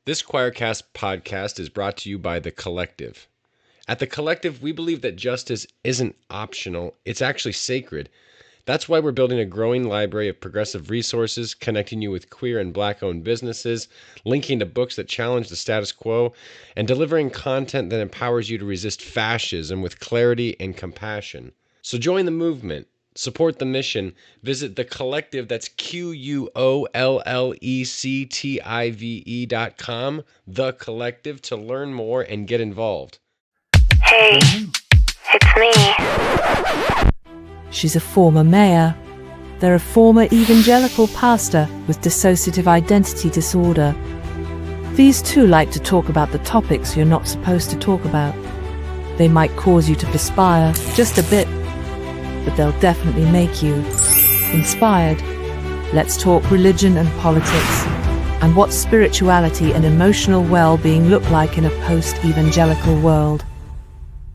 This Choircast podcast is brought to you by The Collective. At The Collective, we believe that justice isn't optional, it's actually sacred. That's why we're building a growing library of progressive resources, connecting you with queer and Black-owned businesses, linking to books that challenge the status quo, and delivering content that empowers you to resist fascism with clarity and compassion. So join the movement. Support the mission. Visit The Collective, that's QUOLLECTIVE.com, The Collective, to learn more and get involved. Hey, it's me. She's a former mayor. They're a former evangelical pastor with dissociative identity disorder. These two like to talk about the topics you're not supposed to talk about. They might cause you to perspire just a bit, but they'll definitely make you inspired. Let's talk religion and politics, and what spirituality and emotional well-being look like in a post-evangelical world.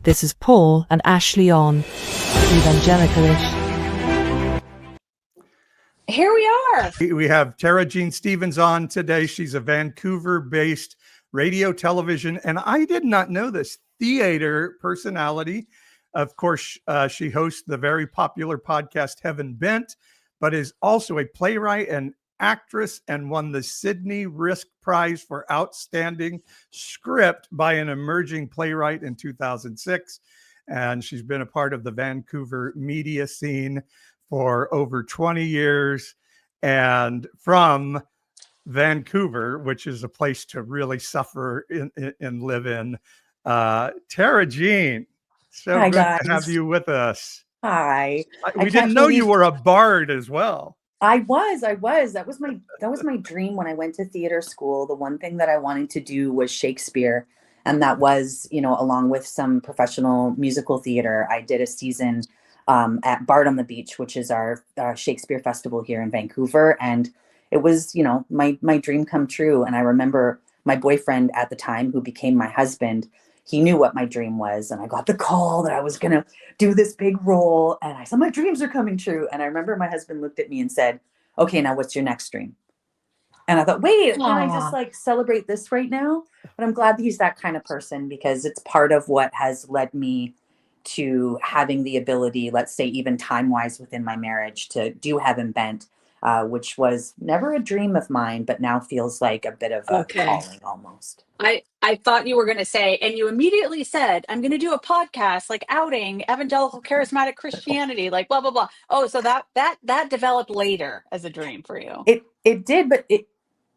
This is Paul and Ashley on Evangelicalish. Here we are. We have Tara Jean Stevens on today. She's a Vancouver-based radio, television, and I did not know this, theater personality. Of course, she hosts the very popular podcast Heaven Bent, but is also a playwright and actress, and won the Sydney Risk Prize for Outstanding Script by an Emerging Playwright in 2006. And she's been a part of the Vancouver media scene for over 20 years. And from Vancouver, which is a place to really suffer and live in, Tara Jean, so Hi, good guys. to have you with us. Hi. We didn't know you were a bard as well. I was. That was my dream when I went to theater school. The one thing that I wanted to do was Shakespeare. And that was, along with some professional musical theater. I did a season at Bard on the Beach, which is our Shakespeare festival here in Vancouver. And it was, my dream come true. And I remember my boyfriend at the time, who became my husband, he knew what my dream was. And I got the call that I was going to do this big role. And I said, my dreams are coming true. And I remember my husband looked at me and said, okay, now what's your next dream? And I thought, wait, can I just celebrate this right now? But I'm glad that he's that kind of person, because it's part of what has led me to having the ability, let's say even time-wise within my marriage, to do Heaven Bent, which was never a dream of mine, but now feels like a bit of a calling almost. I thought you were going to say, and you immediately said, I'm going to do a podcast like outing evangelical charismatic Christianity, like blah, blah, blah. Oh, so that developed later as a dream for you. It did, but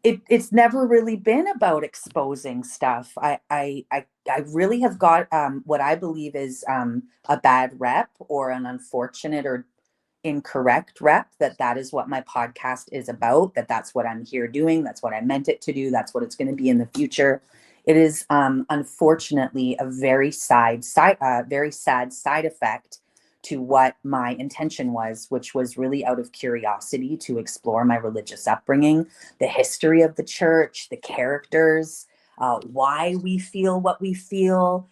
it's never really been about exposing stuff. I really have got what I believe is a bad rep, or an unfortunate or incorrect rep, that is what my podcast is about, that's what I'm here doing, that's what I meant it to do, that's what it's going to be in the future. It is unfortunately a very sad side effect to what my intention was, which was really out of curiosity to explore my religious upbringing, the history of the church, the characters, why we feel what we feel,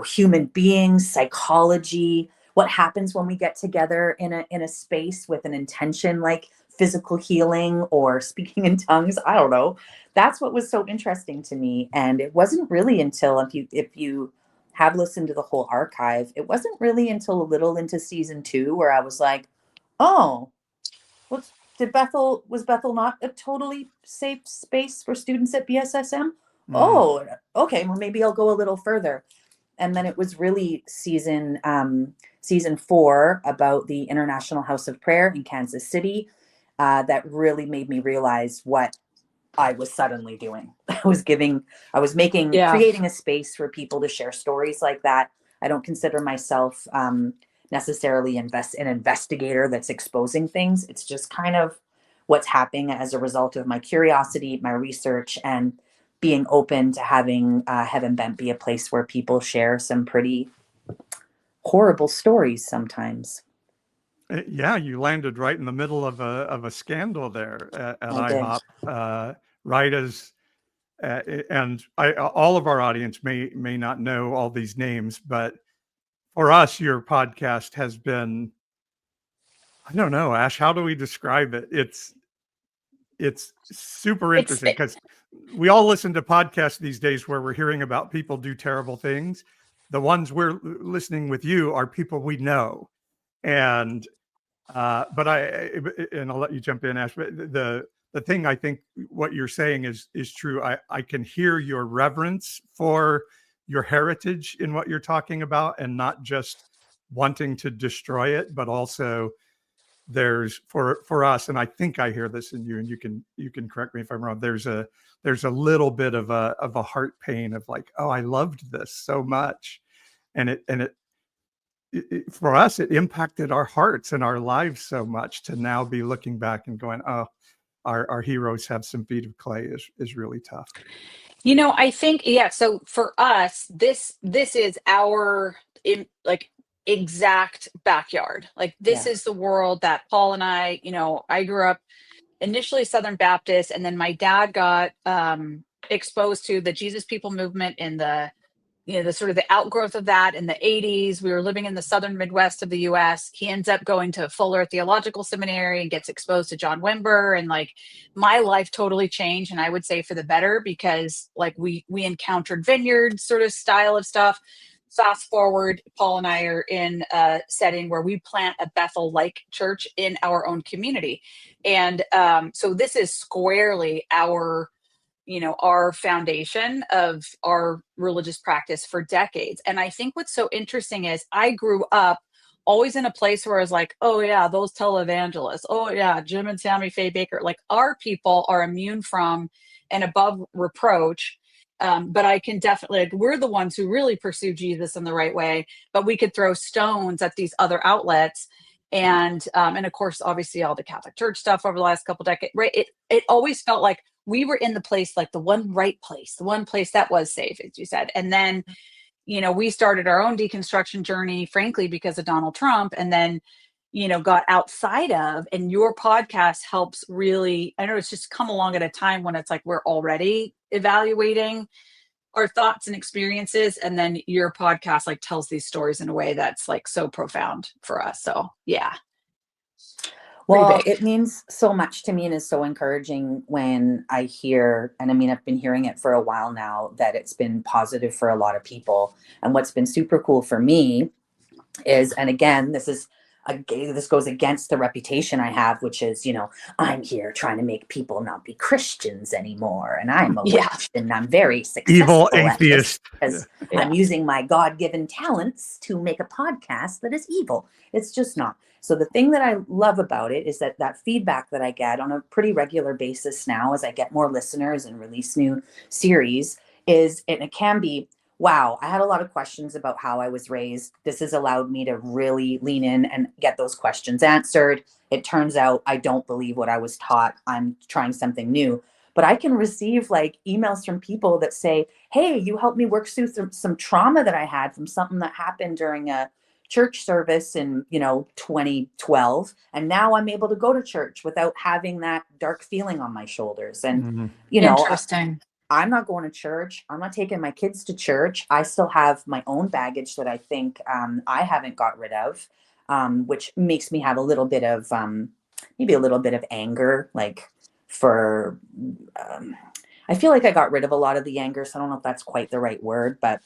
human beings, psychology, what happens when we get together in a space with an intention like physical healing or speaking in tongues. I don't know. That's what was so interesting to me. And it wasn't really until, if you have listened to the whole archive, it wasn't really until a little into season 2 where I was like, oh, was Bethel not a totally safe space for students at BSSM? Oh, okay. Well, maybe I'll go a little further. And then it was really season 4 about the International House of Prayer in Kansas City that really made me realize what I was suddenly doing. Creating a space for people to share stories like that. I don't consider myself necessarily an investigator that's exposing things. It's just kind of what's happening as a result of my curiosity, my research, and being open to having Heaven Bent be a place where people share some pretty horrible stories sometimes. Yeah, you landed right in the middle of a scandal there at IHOP, right as, and all of our audience may not know all these names, but for us, your podcast has been, I don't know, Ash, how do we describe it? It's super interesting because we all listen to podcasts these days where we're hearing about people do terrible things. The ones we're listening with you are people we know. And but I'll let you jump in, Ash. But the thing, I think what you're saying is true. I can hear your reverence for your heritage in what you're talking about, and not just wanting to destroy it, but also there's for us, and I think I hear this in you, and you can correct me if I'm wrong. There's a little bit of a heart pain of like, oh, I loved this so much, and it for us, it impacted our hearts and our lives so much to now be looking back and going, oh, our heroes have some feet of clay is really tough. I think, yeah. So for us, this is our like exact backyard. Like this Yeah. is the world that Paul and I grew up initially Southern Baptist, and then my dad got exposed to the Jesus People movement in the sort of the outgrowth of that in the 80s. We were living in the southern Midwest of the US. He ends up going to Fuller Theological Seminary and gets exposed to John Wimber. And like my life totally changed. And I would say for the better, because like we encountered vineyard sort of style of stuff. Fast forward, Paul and I are in a setting where we plant a Bethel-like church in our own community. And so this is squarely our foundation of our religious practice for decades. And I think what's so interesting is I grew up always in a place where I was like, oh yeah, those televangelists. Oh yeah, Jim and Tammy Faye Baker. Like our people are immune from and above reproach. But I can definitely, like, we're the ones who really pursue Jesus in the right way, but we could throw stones at these other outlets. And of course, obviously all the Catholic Church stuff over the last couple decades, right? It always felt like we were in the place, like the one right place, the one place that was safe, as you said. And then, we started our own deconstruction journey, frankly, because of Donald Trump, and then, got outside of, and your podcast helps really, I know it's just come along at a time when it's like, we're already evaluating our thoughts and experiences. And then your podcast like tells these stories in a way that's like so profound for us. So yeah. Well, it means so much to me and is so encouraging when I hear, and I mean, I've been hearing it for a while now, that it's been positive for a lot of people. And what's been super cool for me is, and again, this goes against the reputation I have, which is, I'm here trying to make people not be Christians anymore. And I'm a witch and I'm very successful. Evil atheist. Because I'm using my God-given talents to make a podcast that is evil. It's just not. So the thing that I love about it is that feedback that I get on a pretty regular basis now, as I get more listeners and release new series, and it can be, wow, I had a lot of questions about how I was raised. This has allowed me to really lean in and get those questions answered. It turns out I don't believe what I was taught. I'm trying something new. But I can receive like emails from people that say, hey, you helped me work through some trauma that I had from something that happened during a church service in 2012, and now I'm able to go to church without having that dark feeling on my shoulders. And Interesting. I'm not going to church. I'm not taking my kids to church. I still have my own baggage that I think I haven't got rid of, which makes me have a little bit of maybe a little bit of anger, like for I feel like I got rid of a lot of the anger, so I don't know if that's quite the right word, but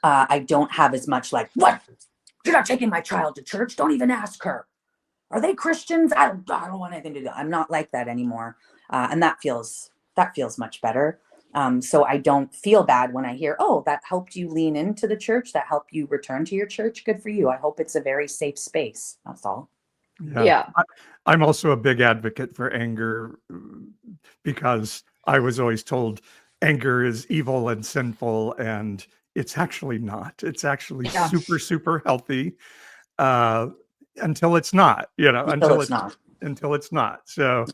I don't have as much like, what? You're not taking my child to church. Don't even ask her. Are they Christians? I don't want anything to do. I'm not like that anymore. And that feels much better. So I don't feel bad when I hear, oh, that helped you lean into the church. That helped you return to your church. Good for you. I hope it's a very safe space. That's all. Yeah. I'm also a big advocate for anger because I was always told anger is evil and sinful, and it's actually not. It's actually super, super healthy until it's not, until it's not. So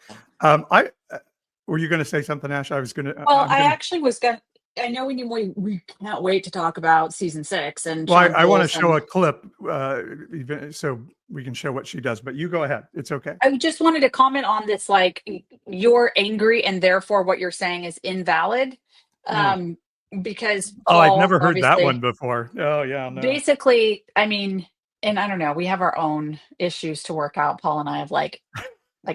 were you going to say something, Ash? I was going to. Well, I actually was going to. I know we can't wait to talk about season 6. And well, I want to show a clip so we can show what she does, but you go ahead. It's okay. I just wanted to comment on this, like, you're angry and therefore what you're saying is invalid. Because Paul, I've never heard that one before. Oh yeah. No. Basically, I mean, and I don't know, we have our own issues to work out. Paul and I have like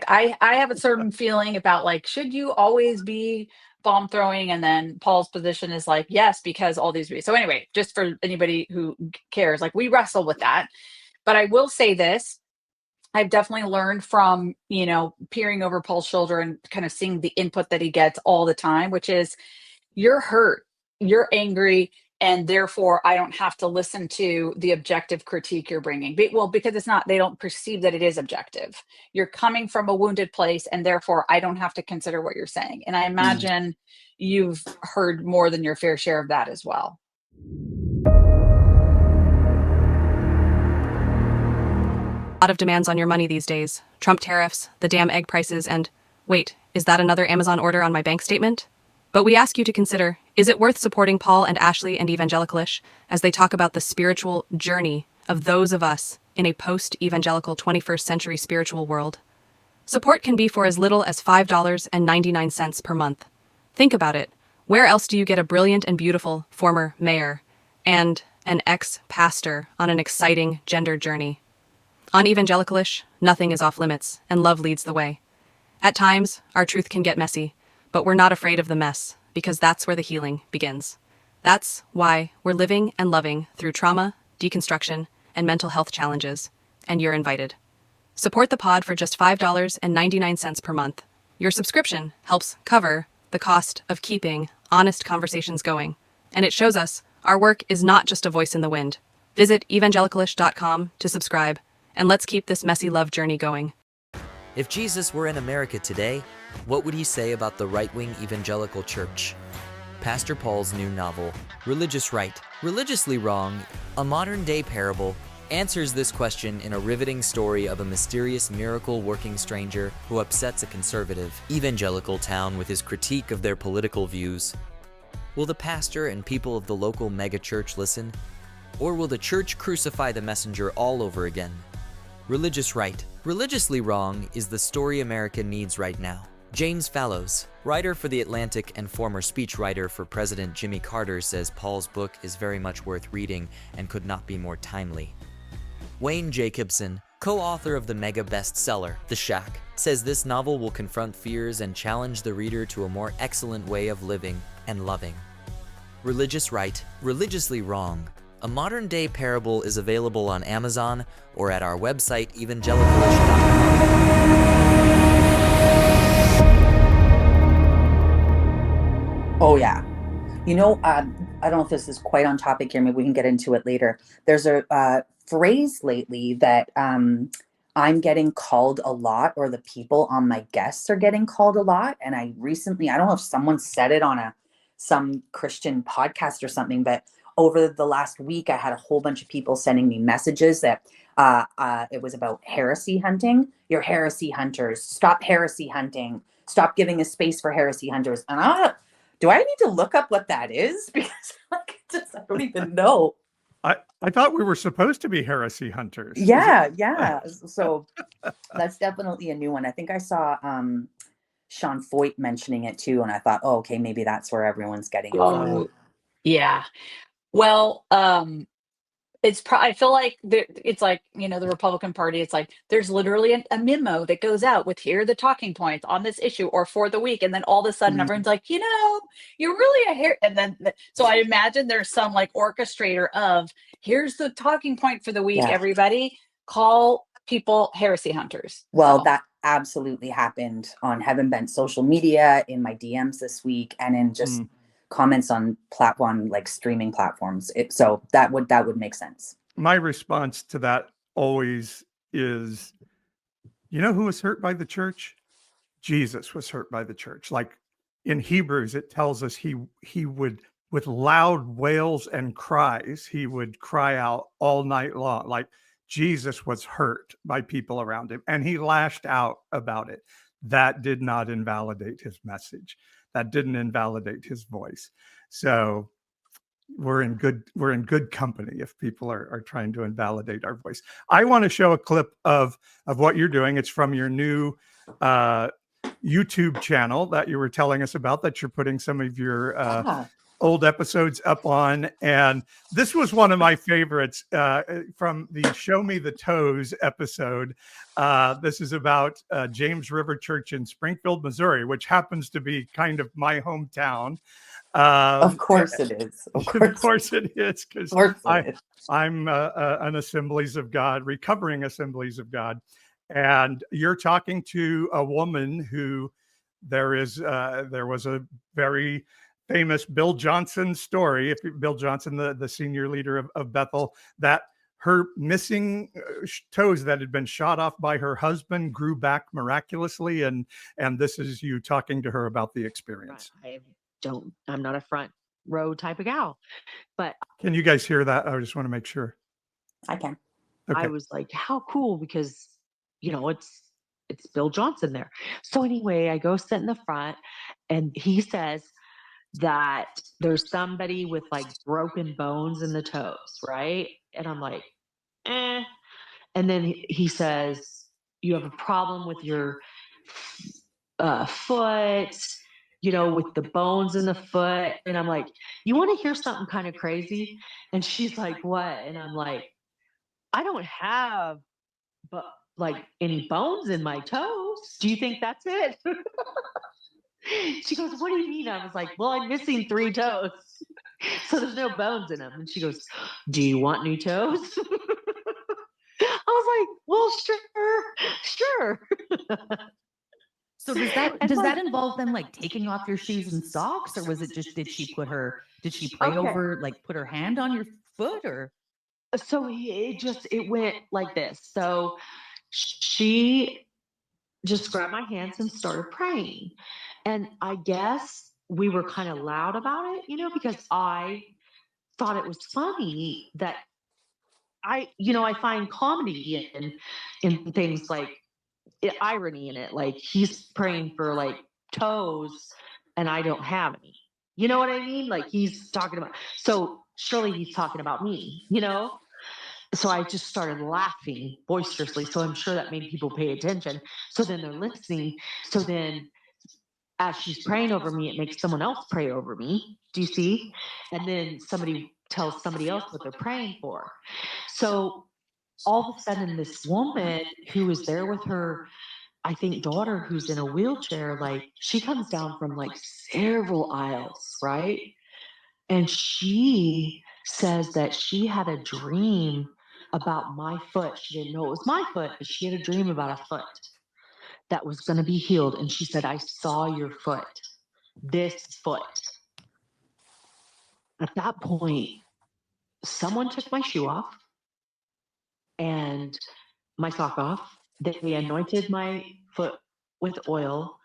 I have a certain feeling about like, should you always be bomb throwing, and then Paul's position is like, yes, because all these reasons. So anyway, just for anybody who cares, like, we wrestle with that. But I will say this, I've definitely learned from, peering over Paul's shoulder and kind of seeing the input that he gets all the time, which is, you're hurt, you're angry, and therefore I don't have to listen to the objective critique you're bringing. Well, because it's not, they don't perceive that it is objective. You're coming from a wounded place, and therefore I don't have to consider what you're saying. And I imagine you've heard more than your fair share of that as well. A lot of demands on your money these days. Trump tariffs, the damn egg prices, and wait, is that another Amazon order on my bank statement? But we ask you to consider, is it worth supporting Paul and Ashley and Evangelicalish as they talk about the spiritual journey of those of us in a post-evangelical 21st century spiritual world? Support can be for as little as $5.99 per month. Think about it. Where else do you get a brilliant and beautiful former mayor and an ex-pastor on an exciting gender journey? On Evangelicalish, nothing is off limits, and love leads the way. At times, our truth can get messy, but we're not afraid of the mess, because that's where the healing begins. That's why we're living and loving through trauma, deconstruction, and mental health challenges, and you're invited. Support the pod for just $5.99 per month. Your subscription helps cover the cost of keeping honest conversations going, and it shows us our work is not just a voice in the wind. Visit evangelicalish.com to subscribe, and let's keep this messy love journey going. If Jesus were in America today, what would he say about the right-wing evangelical church? Pastor Paul's new novel, Religious Right, Religiously Wrong, a modern-day parable, answers this question in a riveting story of a mysterious miracle-working stranger who upsets a conservative, evangelical town with his critique of their political views. Will the pastor and people of the local megachurch listen? Or will the church crucify the messenger all over again? Religious Right, Religiously Wrong is the story America needs right now. James Fallows, writer for The Atlantic and former speechwriter for President Jimmy Carter, says Paul's book is very much worth reading and could not be more timely. Wayne Jacobson, co-author of the mega bestseller, The Shack, says this novel will confront fears and challenge the reader to a more excellent way of living and loving. Religious Right, Religiously Wrong, a modern-day parable is available on Amazon or at our website, evangelicalish.com. Oh, yeah. I don't know if this is quite on topic here. Maybe we can get into it later. There's a phrase lately that I'm getting called a lot, or the people on my guests are getting called a lot. And I don't know if someone said it on some Christian podcast or something, but over the last week, I had a whole bunch of people sending me messages that it was about heresy hunting. You're heresy hunters. Stop heresy hunting. Stop giving a space for heresy hunters. And do I need to look up what that is? Because I don't even know. I thought we were supposed to be heresy hunters. Yeah. So that's definitely a new one. I think I saw Sean Foyt mentioning it too, and I thought, oh, okay, maybe that's where everyone's getting it from. Yeah. Well, I feel like it's like, the Republican Party, it's like there's literally a memo that goes out with, here are the talking points on this issue or for the week, and then all of a sudden everyone's like, you're really and then so I imagine there's some like orchestrator of, here's the talking point for the week, everybody call people heresy hunters. Well, that absolutely happened on Heaven Bent social media, in my DMs this week, and in just comments on platform, like streaming platforms. So that would make sense. My response to that always is, who was hurt by the church? Jesus was hurt by the church. Like in Hebrews, it tells us he would, with loud wails and cries, he would cry out all night long. Like Jesus was hurt by people around him, and he lashed out about it. That did not invalidate his message. That didn't invalidate his voice. So we're in good company if people are trying to invalidate our voice. I want to show a clip of what you're doing. It's from your new YouTube channel that you were telling us about, that you're putting some of your old episodes up on, and this was one of my favorites from the Show Me the Toes episode. This is about James River Church in Springfield, Missouri, which happens to be kind of my hometown. Of course it is. Of course it is, because I'm an Assemblies of God, recovering Assemblies of God. And you're talking to a woman who there was a very famous Bill Johnson story. If Bill Johnson, the senior leader of Bethel, that her missing toes that had been shot off by her husband grew back miraculously. And this is you talking to her about the experience. Right. I'm not a front row type of gal, but can you guys hear that? I just want to make sure. I can. Okay. I was like, how cool, because it's Bill Johnson there. So anyway, I go sit in the front, and he says that there's somebody with like broken bones in the toes, right? And I'm like, eh. And then he says, you have a problem with your foot, with the bones in the foot. And I'm like, you want to hear something kind of crazy? And she's like, what? And I'm like, I don't have any bones in my toes. Do you think that's it? She goes, what do you mean? I was like, well, I'm missing 3 toes. So there's no bones in them. And she goes, do you want new toes? I was like, well, sure. So does that involve them like taking off your shoes and socks, or was it just did she pray over, like put her hand on your foot, or? So it went like this. So she just grabbed my hands and started praying. And I guess we were kind of loud about it, because I thought it was funny that I find comedy in things like irony in it. Like he's praying for like toes and I don't have any. You know what I mean? Like he's talking about, so surely he's talking about me, So I just started laughing boisterously. So I'm sure that made people pay attention. So then they're listening. So then as she's praying over me, it makes someone else pray over me. Do you see? And then somebody tells somebody else what they're praying for. So all of a sudden, this woman who was there with her, I think, daughter who's in a wheelchair, like she comes down from like several aisles, right? And she says that she had a dream about my foot. She didn't know it was my foot, but she had a dream about a foot that was going to be healed. And she said, I saw your foot, this foot. At that point, someone took my shoe off and my sock off. They anointed my foot with oil.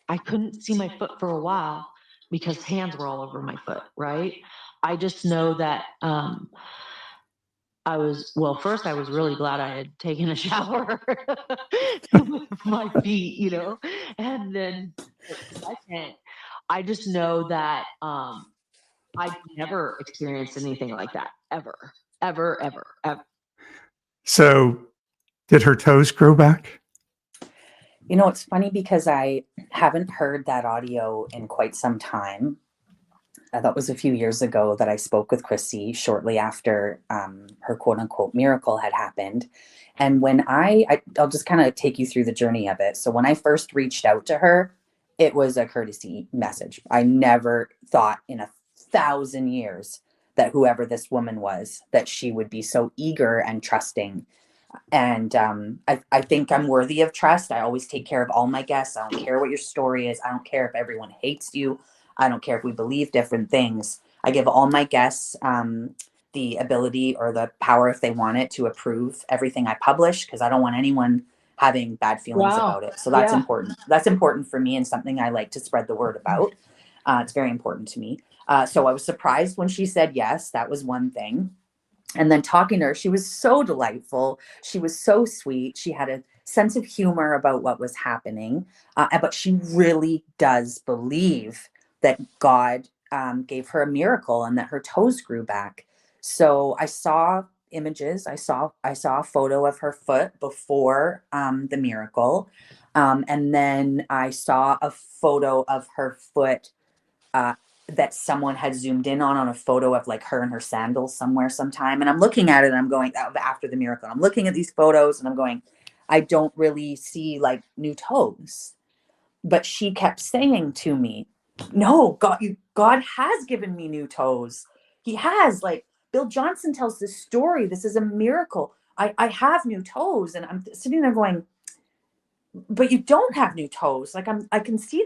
I couldn't see my foot for a while because hands were all over my foot, right? I just know that first I was really glad I had taken a shower with my feet, and then second, I just know that I've never experienced anything like that, ever. So did her toes grow back? It's funny because I haven't heard that audio in quite some time. That was a few years ago that I spoke with Chrissy shortly after her quote unquote miracle had happened. And when I'll just kind of take you through the journey of it. So when I first reached out to her, it was a courtesy message. I never thought in 1,000 years that whoever this woman was, that she would be so eager and trusting. And I think I'm worthy of trust. I always take care of all my guests. I don't care what your story is. I don't care if everyone hates you. I don't care if we believe different things. I give all my guests the ability or the power, if they want it, to approve everything I publish, because I don't want anyone having bad feelings about it. So that's important. That's important for me and something I like to spread the word about. It's very important to me. So I was surprised when she said yes. That was one thing. And then talking to her, she was so delightful. She was so sweet. She had a sense of humor about what was happening. But she really does believe that God gave her a miracle and that her toes grew back. So I saw images. I saw a photo of her foot before the miracle. And then I saw a photo of her foot that someone had zoomed in on a photo of like her in her sandals somewhere sometime. And I'm looking at it and I'm going, after the miracle, I'm looking at these photos and I'm going, I don't really see like new toes. But she kept saying to me, no, God has given me new toes. He has. Like, Bill Johnson tells this story. This is a miracle. I have new toes. And I'm sitting there going, but you don't have new toes. Like, I can see.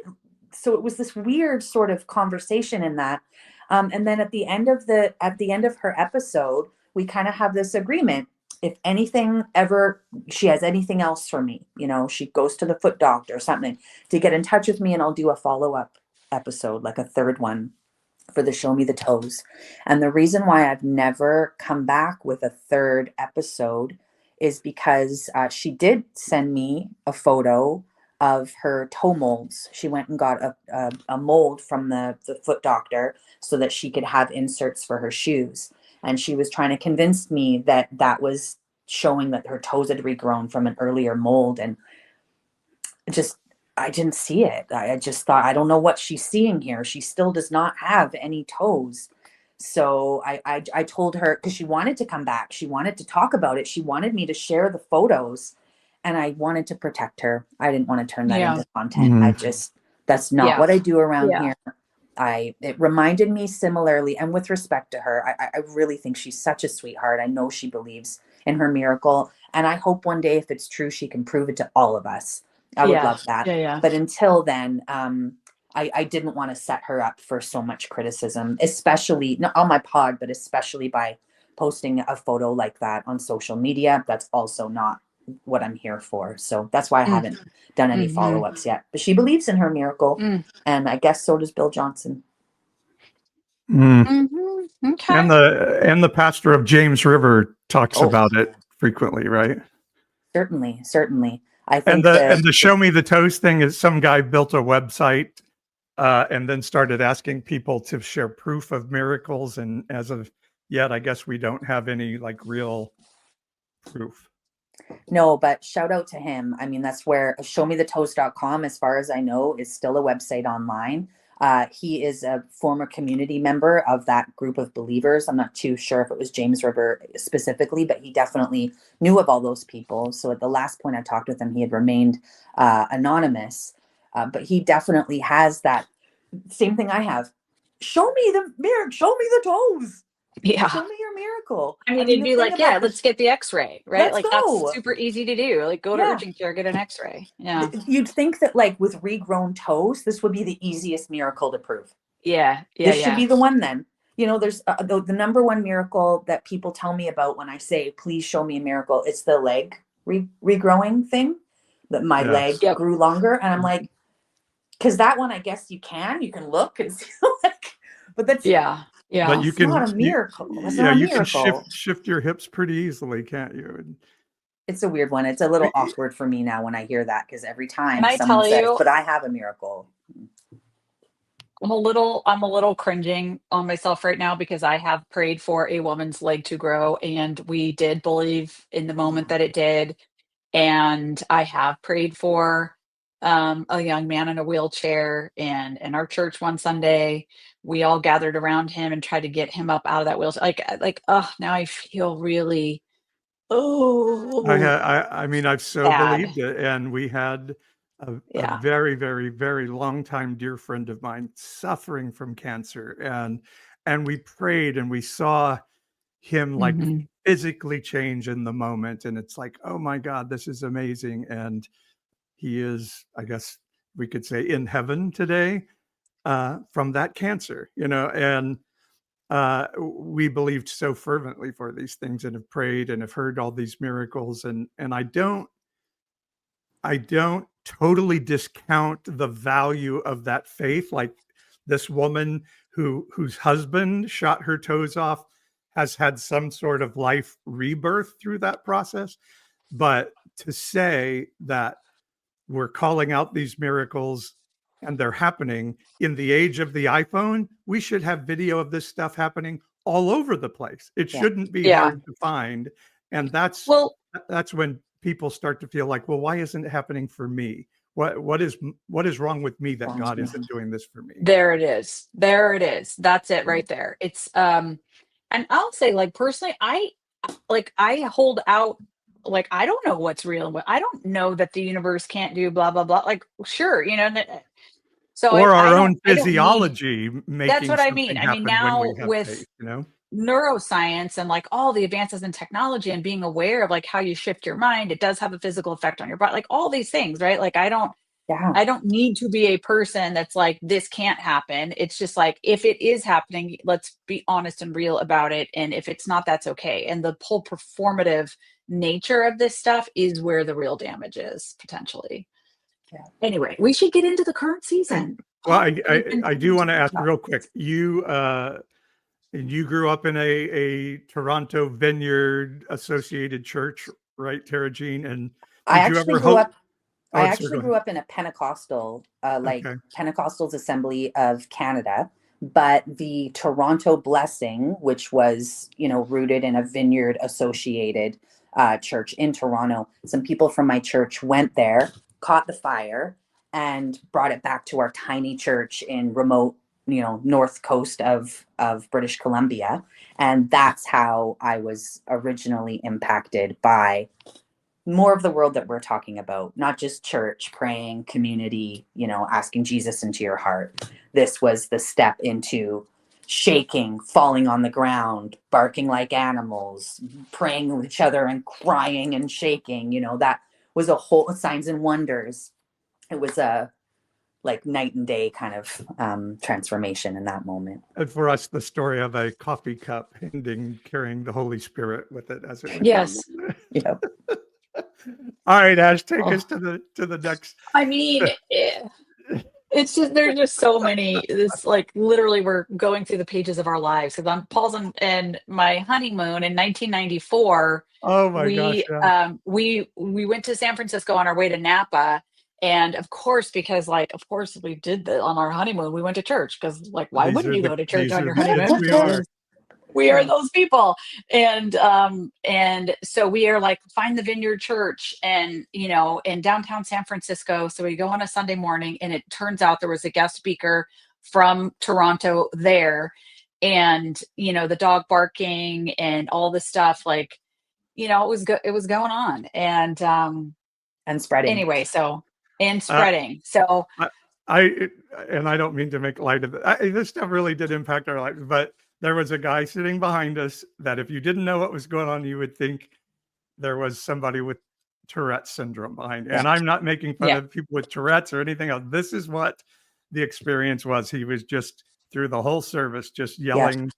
So it was this weird sort of conversation in that. And then at the end of her episode, we kind of have this agreement. If anything ever, she has anything else for me, she goes to the foot doctor or something, to get in touch with me, and I'll do a follow-up episode, like a third one, for the Show Me the Toes. And the reason why I've never come back with a third episode is because she did send me a photo of her toe molds. She went and got a mold from the foot doctor so that she could have inserts for her shoes. And she was trying to convince me that that was showing that her toes had regrown from an earlier mold. And I didn't see it. I just thought, I don't know what she's seeing here. She still does not have any toes. So I told her, because she wanted to come back. She wanted to talk about it. She wanted me to share the photos, and I wanted to protect her. I didn't want to turn that into content. That's not what I do around here. It reminded me similarly, and with respect to her, I really think she's such a sweetheart. I know she believes in her miracle, and I hope one day, if it's true, she can prove it to all of us. I would love that. But until then, I didn't want to set her up for so much criticism, especially not on my pod, but especially by posting a photo like that on social media. That's also not what I'm here for. So that's why I haven't done any follow-ups yet. But she believes in her miracle, and I guess so does Bill Johnson. Okay. And the pastor of James River talks about it frequently, right? Certainly. I think and the Show Me the Toes thing is some guy built a website and then started asking people to share proof of miracles. And as of yet, I guess we don't have any like real proof. No, but shout out to him. I mean, that's where showmethetoes.com, as far as I know, is still a website online. He is a former community member of that group of believers. I'm not too sure if it was James River specifically, but he definitely knew of all those people. So at the last point I talked with him, he had remained anonymous. But he definitely has that same thing I have. Show me the miracle. Show me the toes. Yeah. Show me your miracle. I mean, it'd be like, let's get the x-ray, right? Like, go. That's super easy to do. Like, go to urgent care, get an x-ray. Yeah. You'd think that, like, with regrown toes, this would be the easiest miracle to prove. This should be the one then. There's the number one miracle that people tell me about when I say, please show me a miracle. It's the leg regrowing thing, that my leg grew longer. And I'm like, because that one, I guess you can look and see, like, but that's but you can, not a miracle. You can shift your hips pretty easily, can't you? It's a weird one. It's a little awkward for me now when I hear that, because every time someone says, but I have a miracle. I'm a little cringing on myself right now, because I have prayed for a woman's leg to grow, and we did believe in the moment that it did. And I have prayed for a young man in a wheelchair, and in our church one Sunday, we all gathered around him and tried to get him up out of that wheelchair. Now I feel really, I mean, I've so sad. believed it. And we had a very, very, very long time dear friend of mine suffering from cancer. And we prayed and we saw him like physically change in the moment. And it's like, oh my God, this is amazing. And he is, I guess we could say, in heaven today from that cancer, and we believed so fervently for these things and have prayed and have heard all these miracles. And I don't totally discount the value of that faith. Like this woman whose husband shot her toes off has had some sort of life rebirth through that process. But to say that we're calling out these miracles and they're happening in the age of the iPhone, we should have video of this stuff happening all over the place. It shouldn't be hard to find. And that's when people start to feel like, well, why isn't it happening for me? what is wrong with me that God isn't doing this for me? There it is. There it is. That's it right there. It's and I'll say, like, personally, I hold out, like, I don't know what's real and I don't know that the universe can't do blah blah blah. Like, sure, so Or our own I don't need. physiology That's making what I mean. something I mean, happen when we now have faith, with neuroscience and like all the advances in technology and being aware of like how you shift your mind, it does have a physical effect on your body, like all these things, right? Like Yeah. I don't need to be a person that's like, this can't happen. It's just like, if it is happening, let's be honest and real about it. And if it's not, that's okay. And the whole performative nature of this stuff is where the real damage is potentially. Yeah. Anyway, we should get into the current season. Well, I do want to ask real quick. You grew up in a Toronto Vineyard Associated Church, right, Tara Jean? And I did you actually ever grew hope? up. Oh, I sorry, actually go grew ahead. up in a Pentecostal, Okay. Pentecostals Assembly of Canada, but the Toronto Blessing, which was, rooted in a Vineyard Associated church in Toronto, some people from my church went there, caught the fire, and brought it back to our tiny church in remote, north coast of British Columbia, and that's how I was originally impacted by more of the world that we're talking about, not just church, praying, community, asking Jesus into your heart. This was the step into shaking, falling on the ground, barking like animals, praying with each other and crying and shaking. That was a whole signs and wonders. It was a like night and day kind of transformation in that moment. And for us, the story of a coffee cup handing, carrying the Holy Spirit with it as it went down. Yes. Yeah. All right, Ash, take us to the next. I mean, it's just, there's just so many. It's like literally we're going through the pages of our lives. Because on Paul's and my honeymoon in 1994, Oh my gosh, yeah. we went to San Francisco on our way to Napa, and of course, because we did that on our honeymoon, we went to church because why These wouldn't are you the go to church these on are your the kids honeymoon? we are. We are Yeah. those people. And so we are like, find the Vineyard Church and in downtown San Francisco. So we go on a Sunday morning, and it turns out there was a guest speaker from Toronto there, and the dog barking and all the stuff, like, it was going on, and spreading. anyway, and spreading. So I don't mean to make light of it. This stuff really did impact our lives, but there was a guy sitting behind us that if you didn't know what was going on, you would think there was somebody with Tourette's syndrome behind it. Yeah. And I'm not making fun Yeah. of people with Tourette's or anything else. This is what the experience was. He was just through the whole service, just yelling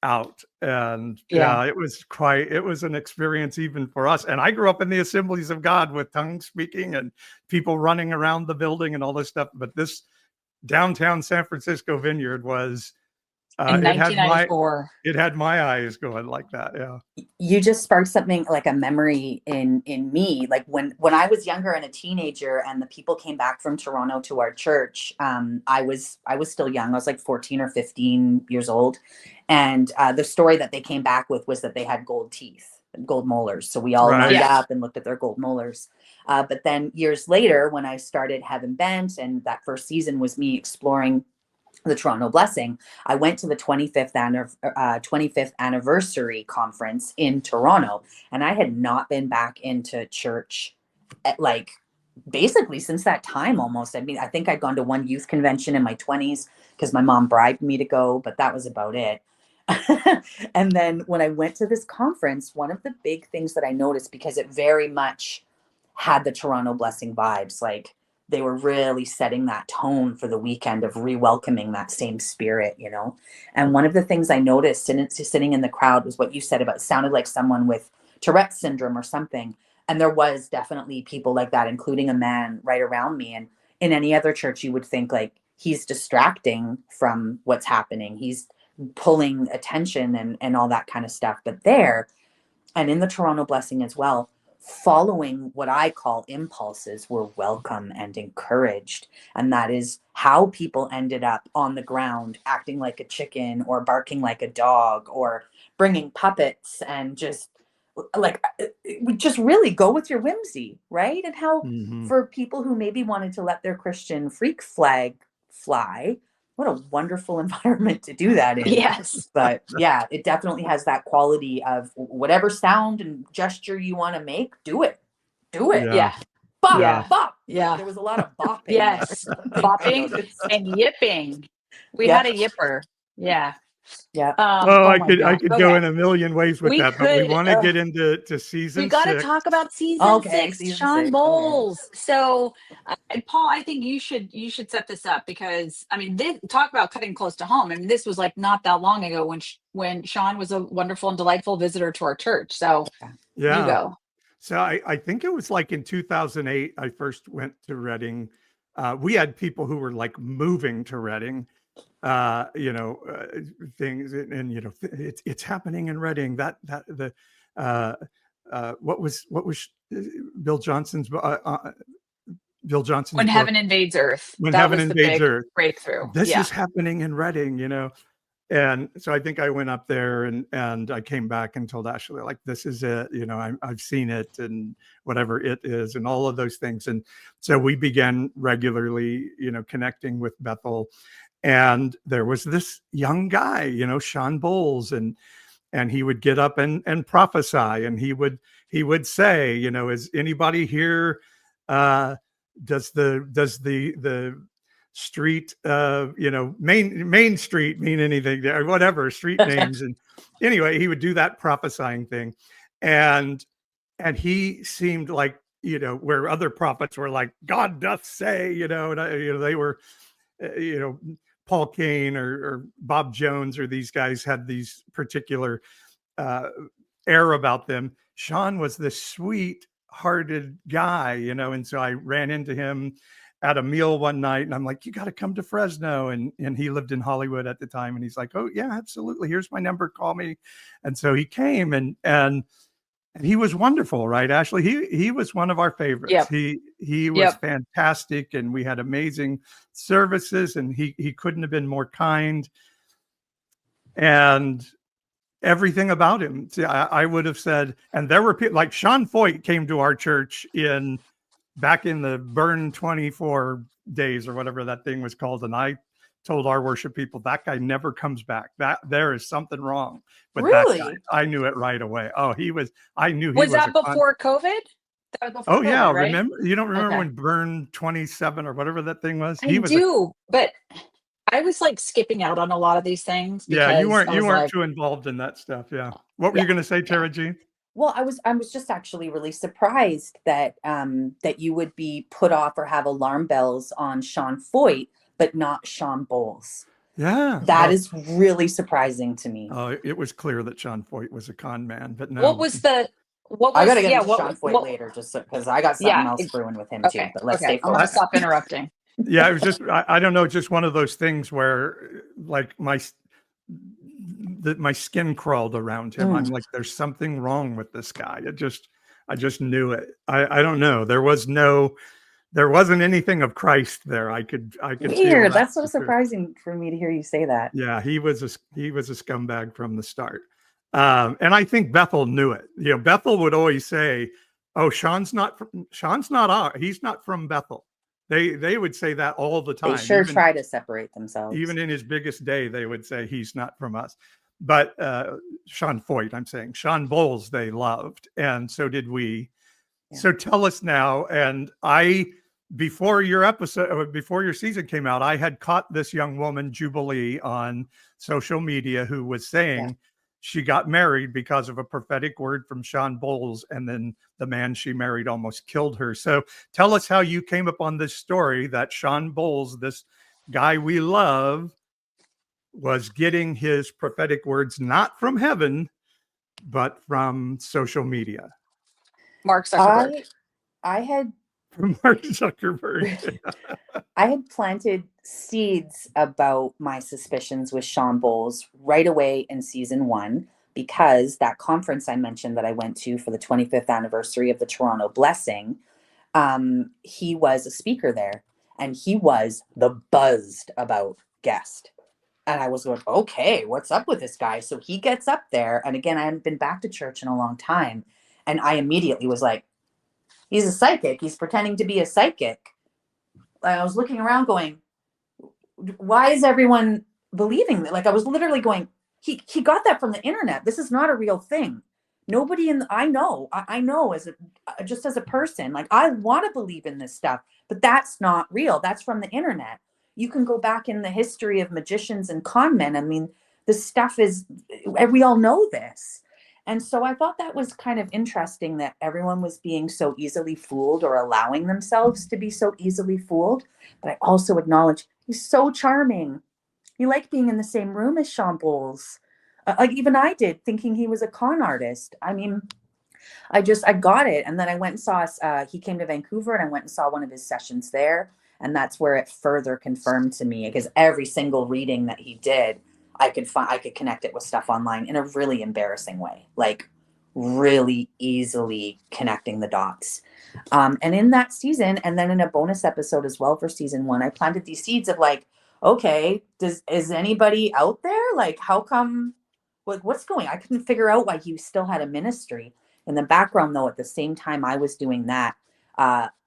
out. And it was an experience even for us. And I grew up in the Assemblies of God with tongue speaking and people running around the building and all this stuff. But this downtown San Francisco Vineyard was in 1994. it had my eyes going like that. Yeah. You just sparked something, like a memory in me. Like when I was younger and a teenager, and the people came back from Toronto to our church. I was still young. I was like 14 or 15 years old, and the story that they came back with was that they had gold teeth, gold molars. So we all lined up and looked at their gold molars. But then years later, when I started Heaven Bent, and that first season was me exploring the Toronto Blessing, I went to the 25th anniversary conference in Toronto, and I had not been back into church basically since that time almost. I mean, I think I'd gone to one youth convention in my 20s because my mom bribed me to go, but that was about it. And then when I went to this conference, one of the big things that I noticed, because it very much had the Toronto Blessing vibes, like they were really setting that tone for the weekend of re-welcoming that same spirit, And one of the things I noticed sitting in the crowd was what you said about, sounded like someone with Tourette's syndrome or something. And there was definitely people like that, including a man right around me. And in any other church, you would think like he's distracting from what's happening. He's pulling attention and all that kind of stuff. But there, and in the Toronto Blessing as well, following what I call impulses were welcome and encouraged. And that is how people ended up on the ground acting like a chicken or barking like a dog or bringing puppets and just like just really go with your whimsy, right? And how Mhm. for people who maybe wanted to let their Christian freak flag fly, what a wonderful environment to do that in. Yes. But yeah, it definitely has that quality of whatever sound and gesture you want to make, do it. Do it. Yeah. Yeah. Bop, Yeah. bop. Yeah. There was a lot of bopping Yes. there. I Bopping noticed. and yipping. We Yep. had a yipper. Yeah. Yeah. Oh, Oh I my could gosh. go Okay. in a million ways with We that, but we could want to get into season we got to 6. talk about season Okay, 6, season Sean 6. Bowles. So, Paul, I think you should set this up because I mean, talk about cutting close to home. I mean, this was like not that long ago when Sean was a wonderful and delightful visitor to our church. So, you Yeah. go. So I think it was like in 2008, I first went to Reading. We had people who were like moving to Reading, things, and it's happening in Reading. What was Bill Johnson's Bill Johnson's When book, Heaven Invades Earth. When That Heaven was the Invades big Earth. breakthrough. This Yeah. is happening in Reading, And so I think I went up there and I came back and told Ashley, like, this is it, I've seen it and whatever it is and all of those things. And so we began regularly, connecting with Bethel. And there was this young guy, Sean Bowles, and he would get up and prophesy, and he would say, is anybody here, does the street, Main Street mean anything, or whatever street names? And anyway, he would do that prophesying thing, and he seemed like, where other prophets were like, God doth say, and they were, Paul Cain or Bob Jones, or these guys had these particular air about them. Sean was this sweet-hearted guy, and so I ran into him at a meal one night, and I'm like, you got to come to Fresno. And he lived in Hollywood at the time. And he's like, oh yeah, absolutely. Here's my number. Call me. And so he came, and he was wonderful, right, Ashley? He was one of our favorites. Yep. He was fantastic, and we had amazing services, and he couldn't have been more kind. And everything about him, I would have said, and there were people like Sean Foyt came to our church back in the Burn 24 days or whatever that thing was called. And I told our worship people, that guy never comes back. There is something wrong with that guy. I knew it right away. Oh, I knew he was. Was that before COVID? That was before Oh yeah. COVID, right? Remember, you don't remember when Burn 27 or whatever that thing was? I do, but I was like skipping out on a lot of these things. Yeah, you weren't too involved in that stuff. Yeah. What were you going to say, Tara Jean? Well, I was just actually really surprised that that you would be put off or have alarm bells on Sean Foyt, but not Sean Bowles. Yeah. That is really surprising to me. It was clear that Sean Foyt was a con man, but no. I gotta get into Sean Foyt later, just because I got something else brewing with him too. But let's stay focused. I'm gonna stop interrupting. Yeah, it was just I don't know, just one of those things where like my skin crawled around him. I'm like, there's something wrong with this guy. I just knew it. I don't know. There wasn't anything of Christ there. I could Weird. That's so surprising for me to hear you say that. Yeah, he was a scumbag from the start. And I think Bethel knew it. Bethel would always say, oh, he's not from Bethel. They would say that all the time. They sure try to separate themselves. Even in his biggest day, they would say he's not from us. But Sean Foyt, I'm saying, Sean Bowles, they loved, and so did we. Yeah. So tell us now. And before your season came out, I had caught this young woman, Jubilee, on social media, who was saying she got married because of a prophetic word from Sean Bowles, and then the man she married almost killed her. So tell us how you came upon this story that Sean Bowles, this guy we love, was getting his prophetic words not from heaven, but from social media. Mark Zuckerberg. I had from Mark Zuckerberg. I had planted seeds about my suspicions with Sean Bowles right away in season 1, because that conference I mentioned that I went to for the 25th anniversary of the Toronto Blessing, he was a speaker there, and he was the buzzed about guest. And I was going, okay, what's up with this guy? So he gets up there. And again, I hadn't been back to church in a long time. And I immediately was like, he's a psychic. He's pretending to be a psychic. I was looking around going, why is everyone believing that? Like, I was literally going, he got that from the internet. This is not a real thing. Nobody I know just as a person, like, I want to believe in this stuff, but that's not real. That's from the internet. You can go back in the history of magicians and con men. I mean, this stuff we all know this. And so I thought that was kind of interesting that everyone was being so easily fooled, or allowing themselves to be so easily fooled. But I also acknowledge he's so charming. You like being in the same room as Sean Bowles. Like even I did, thinking he was a con artist. I mean, I got it. And then I went and saw, he came to Vancouver, and I went and saw one of his sessions there. And that's where it further confirmed to me, because every single reading that he did, I could connect it with stuff online in a really embarrassing way, like really easily connecting the dots. And in that season, and then in a bonus episode as well for season 1, I planted these seeds of like, okay, is anybody out there? Like, how come, what's going on? I couldn't figure out why he still had a ministry. In the background, though, at the same time I was doing that,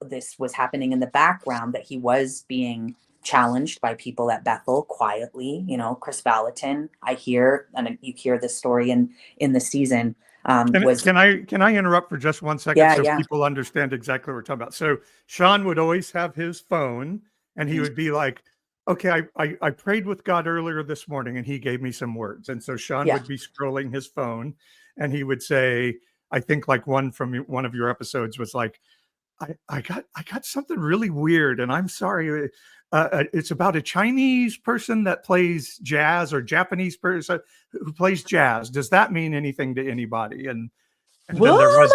this was happening in the background, that he was being challenged by people at Bethel quietly. Chris Valentin, I hear, and you hear this story in the season. Can I interrupt for just 1 second, Yeah. people understand exactly what we're talking about? So Sean would always have his phone, and he would be like, okay, I prayed with God earlier this morning, and he gave me some words. And so Sean would be scrolling his phone, and he would say, I think like one from one of your episodes was like, I got something really weird, and I'm sorry. It's about a Chinese person that plays jazz, or Japanese person who plays jazz. Does that mean anything to anybody? And well, then there was,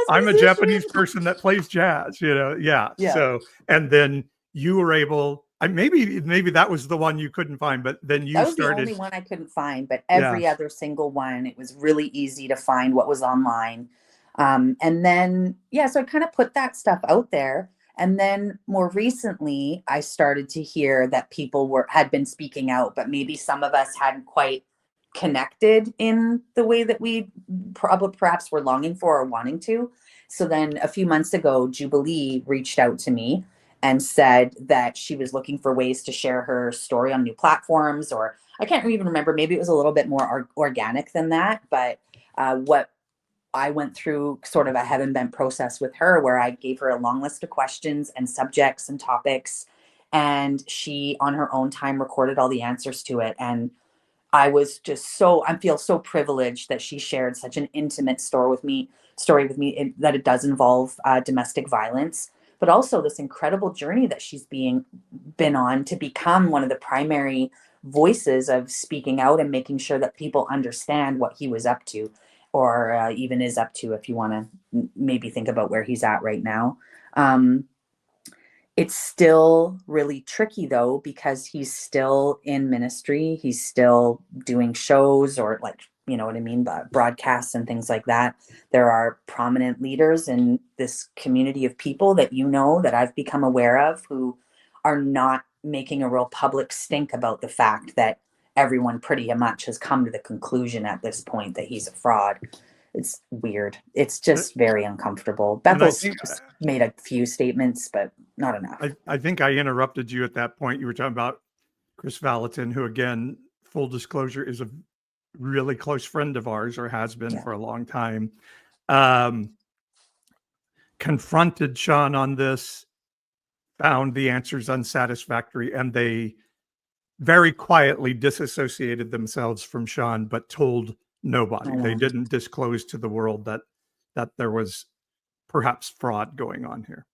I'm a Japanese person that plays jazz, Yeah. So, and then you were able, maybe that was the one you couldn't find, but then you that was started. the only one I couldn't find, but every other single one, it was really easy to find what was online. And then, so I kind of put that stuff out there. And then more recently, I started to hear that people had been speaking out, but maybe some of us hadn't quite connected in the way that we perhaps were longing for or wanting to. So then a few months ago, Jubilee reached out to me and said that she was looking for ways to share her story on new platforms, or I can't even remember, maybe it was a little bit more organic than that. But what I went through sort of a heaven bent process with her, where I gave her a long list of questions and subjects and topics, and she on her own time recorded all the answers to it. And I was just I feel so privileged that she shared such an intimate story with me, that it does involve domestic violence, but also this incredible journey that she's been on to become one of the primary voices of speaking out and making sure that people understand what he was up to, or even is up to, if you want to maybe think about where he's at right now. It's still really tricky, though, because he's still in ministry. He's still doing shows, or like, you know what I mean, broadcasts and things like that. There are prominent leaders in this community of people that that I've become aware of, who are not making a real public stink about the fact that everyone pretty much has come to the conclusion at this point that he's a fraud. It's weird. It's just very uncomfortable. Bethel's made a few statements, but not enough. I think I interrupted you at that point. You were talking about Chris Valentin, who, again, full disclosure, is a really close friend of ours, or has been for a long time. Confronted Sean on this, found the answers unsatisfactory, and they very quietly disassociated themselves from Sean, but told nobody. They didn't disclose to the world that there was perhaps fraud going on here.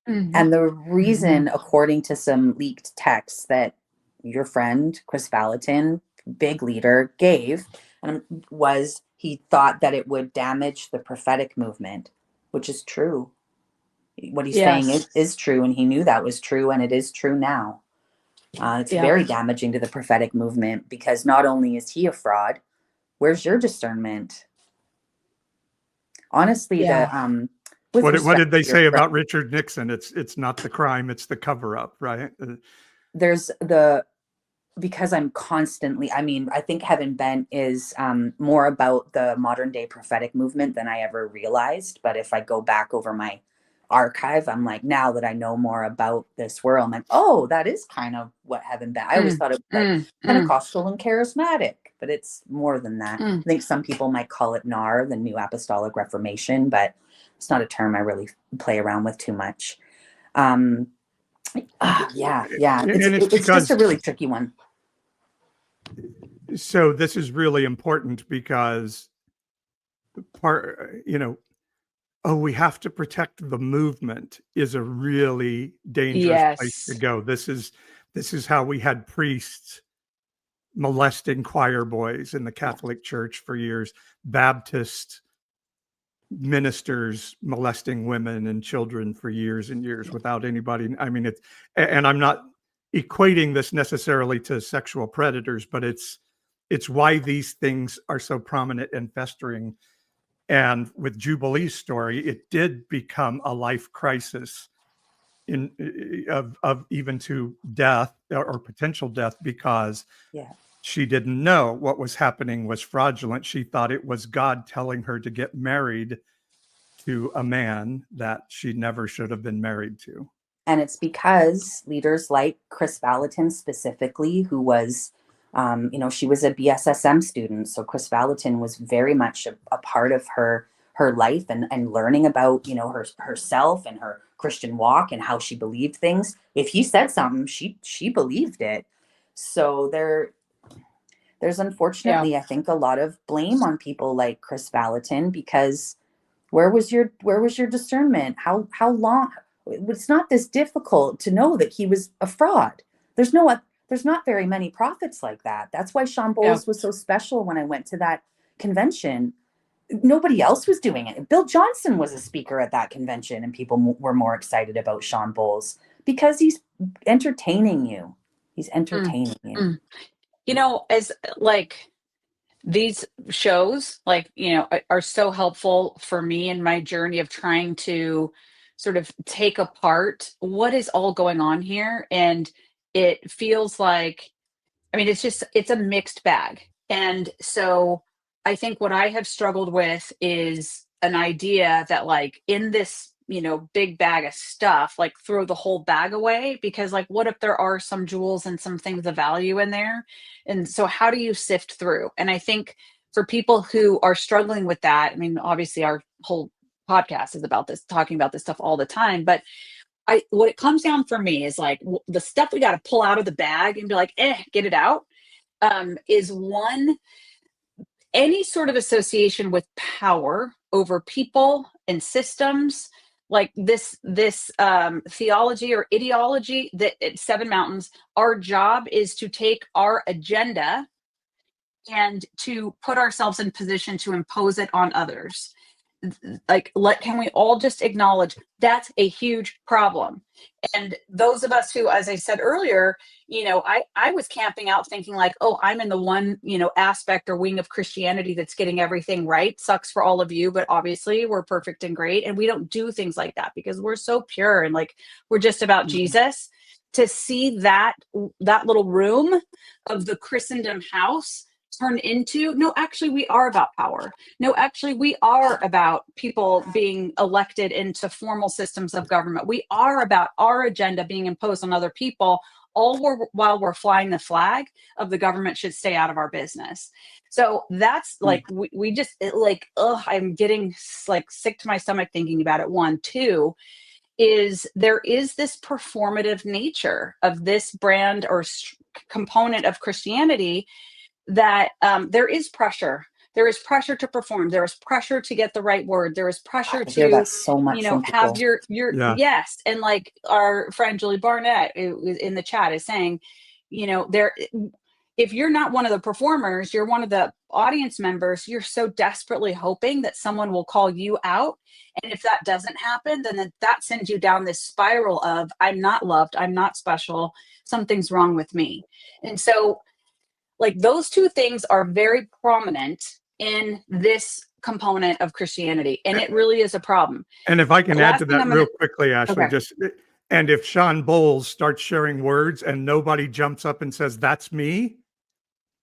Mm-hmm. And the reason, according to some leaked texts that your friend Chris Valentin, big leader, gave, was he thought that it would damage the prophetic movement, which is true. What he's saying is true, and he knew that was true, and it is true now. It's very damaging to the prophetic movement, because not only is he a fraud, where's your discernment? Honestly, what did they say about Richard Nixon? It's not the crime, it's the cover-up, right? There's the because I'm constantly, I mean, I think Heaven Bent is more about the modern day prophetic movement than I ever realized. But if I go back over my archive, I'm like, now that I know more about this world, I'm like, oh, that is kind of what Heaven Bent. I always thought it was like Pentecostal and charismatic, but it's more than that. I think some people might call it NAR, the New Apostolic Reformation, but it's not a term I really play around with too much. Yeah. It's because just a really tricky one. So this is really important because we have to protect the movement is a really dangerous place to go. This is how we had priests molesting choir boys in the Catholic Church for years, Baptist ministers molesting women and children for years and years without anybody. I mean, and I'm not equating this necessarily to sexual predators, but it's why these things are so prominent and festering. And with Jubilee's story, it did become a life crisis of even to death or potential death, because she didn't know what was happening was fraudulent. She thought it was God telling her to get married to a man that she never should have been married to. And it's because leaders like Chris Valentin specifically, who was, she was a BSSM student. So Chris Valentin was very much a part of her life and learning about, herself and her Christian walk and how she believed things. If he said something, she believed it. So there's unfortunately, I think, a lot of blame on people like Chris Valentin, because where was your discernment? How long? It's not this difficult to know that he was a fraud. There's not very many prophets like that. That's why Sean Bowles was so special when I went to that convention. Nobody else was doing it. Bill Johnson was a speaker at that convention, and people were more excited about Sean Bowles because he's entertaining you. He's entertaining you. As like these shows, are so helpful for me in my journey of trying to sort of take apart what is all going on here. And it feels like, it's a mixed bag. And so I think what I have struggled with is an idea that in this, big bag of stuff, throw the whole bag away, because what if there are some jewels and some things of value in there? And so how do you sift through? And I think for people who are struggling with that, obviously our whole podcast is about this, talking about this stuff all the time, but what it comes down for me is the stuff we got to pull out of the bag and be get it out, is one, any sort of association with power over people and systems, like this theology or ideology that at Seven Mountains, our job is to take our agenda and to put ourselves in position to impose it on others. Can we all just acknowledge that's a huge problem? And those of us who, as I said earlier, I was camping out thinking I'm in the one, aspect or wing of Christianity that's getting everything right. Sucks for all of you, but obviously we're perfect and great. And we don't do things like that because we're so pure and we're just about Jesus. To see that little room of the Christendom house turn into, no, actually we are about power. No, actually we are about people being elected into formal systems of government. We are about our agenda being imposed on other people, while we're flying the flag of the government should stay out of our business. So that's we just I'm getting sick to my stomach thinking about it. One, two, is there is this performative nature of this brand or component of Christianity that there is pressure. There is pressure to perform. There is pressure to get the right word. There is pressure to, hear that so much from have people. yes. And our friend Julie Barnett in the chat is saying, if you're not one of the performers, you're one of the audience members, you're so desperately hoping that someone will call you out. And if that doesn't happen, then that sends you down this spiral of, I'm not loved, I'm not special, something's wrong with me. And so those two things are very prominent in this component of Christianity, and it really is a problem. And if I can add to that real quickly, Ashley, just And if Sean Bowles starts sharing words and nobody jumps up and says, that's me,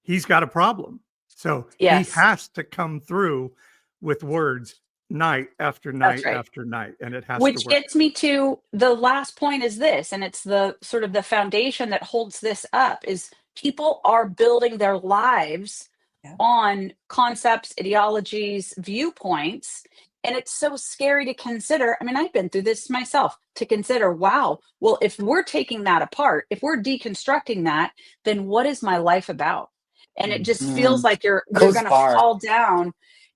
he's got a problem. So he Yes, has to come through with words night after that's night right. after night, and it has to Which work. gets me to the last point is this, and it's the sort of the foundation that holds this up is people are building their lives Yeah. on concepts, ideologies, viewpoints. And it's so scary to consider. I mean, I've been through this myself to consider, wow, well, if we're taking that apart, if we're deconstructing that, then what is my life about? And it just feels Mm. like you're Goes gonna far. fall down.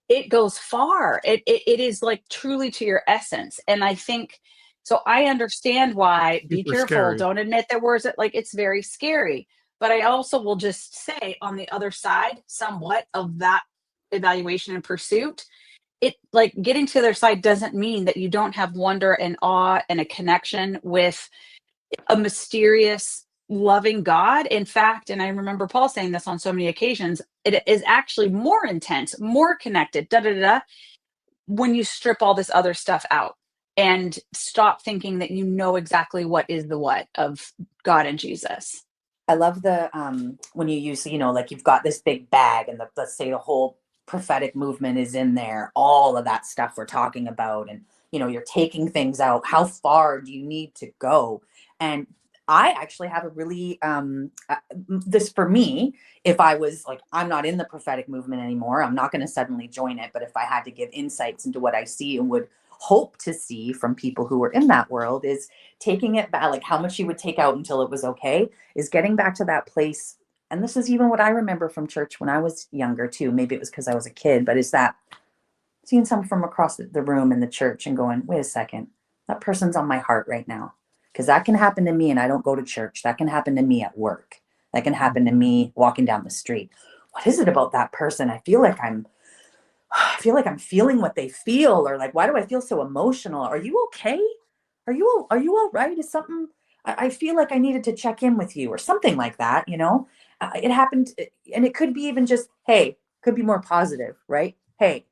It goes far. It is like truly to your essence. And I think so I understand why be Super careful, scary. don't admit there words that like it's very scary. But I also will just say on the other side, somewhat of that evaluation and pursuit, it like getting to the other side doesn't mean that you don't have wonder and awe and a connection with a mysterious, loving God. In fact, and I remember Paul saying this on so many occasions, it is actually more intense, more connected, da da da, da, when you strip all this other stuff out and stop thinking that you know exactly what is the what of God and Jesus. I love the when you use, like you've got this big bag and let's say the whole prophetic movement is in there, all of that stuff we're talking about, and you're taking things out. How far do you need to go? And I actually have a really this for me, if I was like, I'm not in the prophetic movement anymore, I'm not going to suddenly join it, but if I had to give insights into what I see and would hope to see from people who were in that world, is taking it back, like how much you would take out until it was okay, is getting back to that place. And this is even what I remember from church when I was younger too. Maybe it was because I was a kid, but is that seeing someone from across the room in the church and going, wait a second, that person's on my heart right now. Because that can happen to me and I don't go to church. That can happen to me at work. That can happen to me walking down the street. What is it about that person? I feel like I'm feeling what they feel, or like, why do I feel so emotional? Are you okay? Are you all right? Is something, I feel like I needed to check in with you or something like that, it happened. And it could be even just, hey, could be more positive, right? Hey,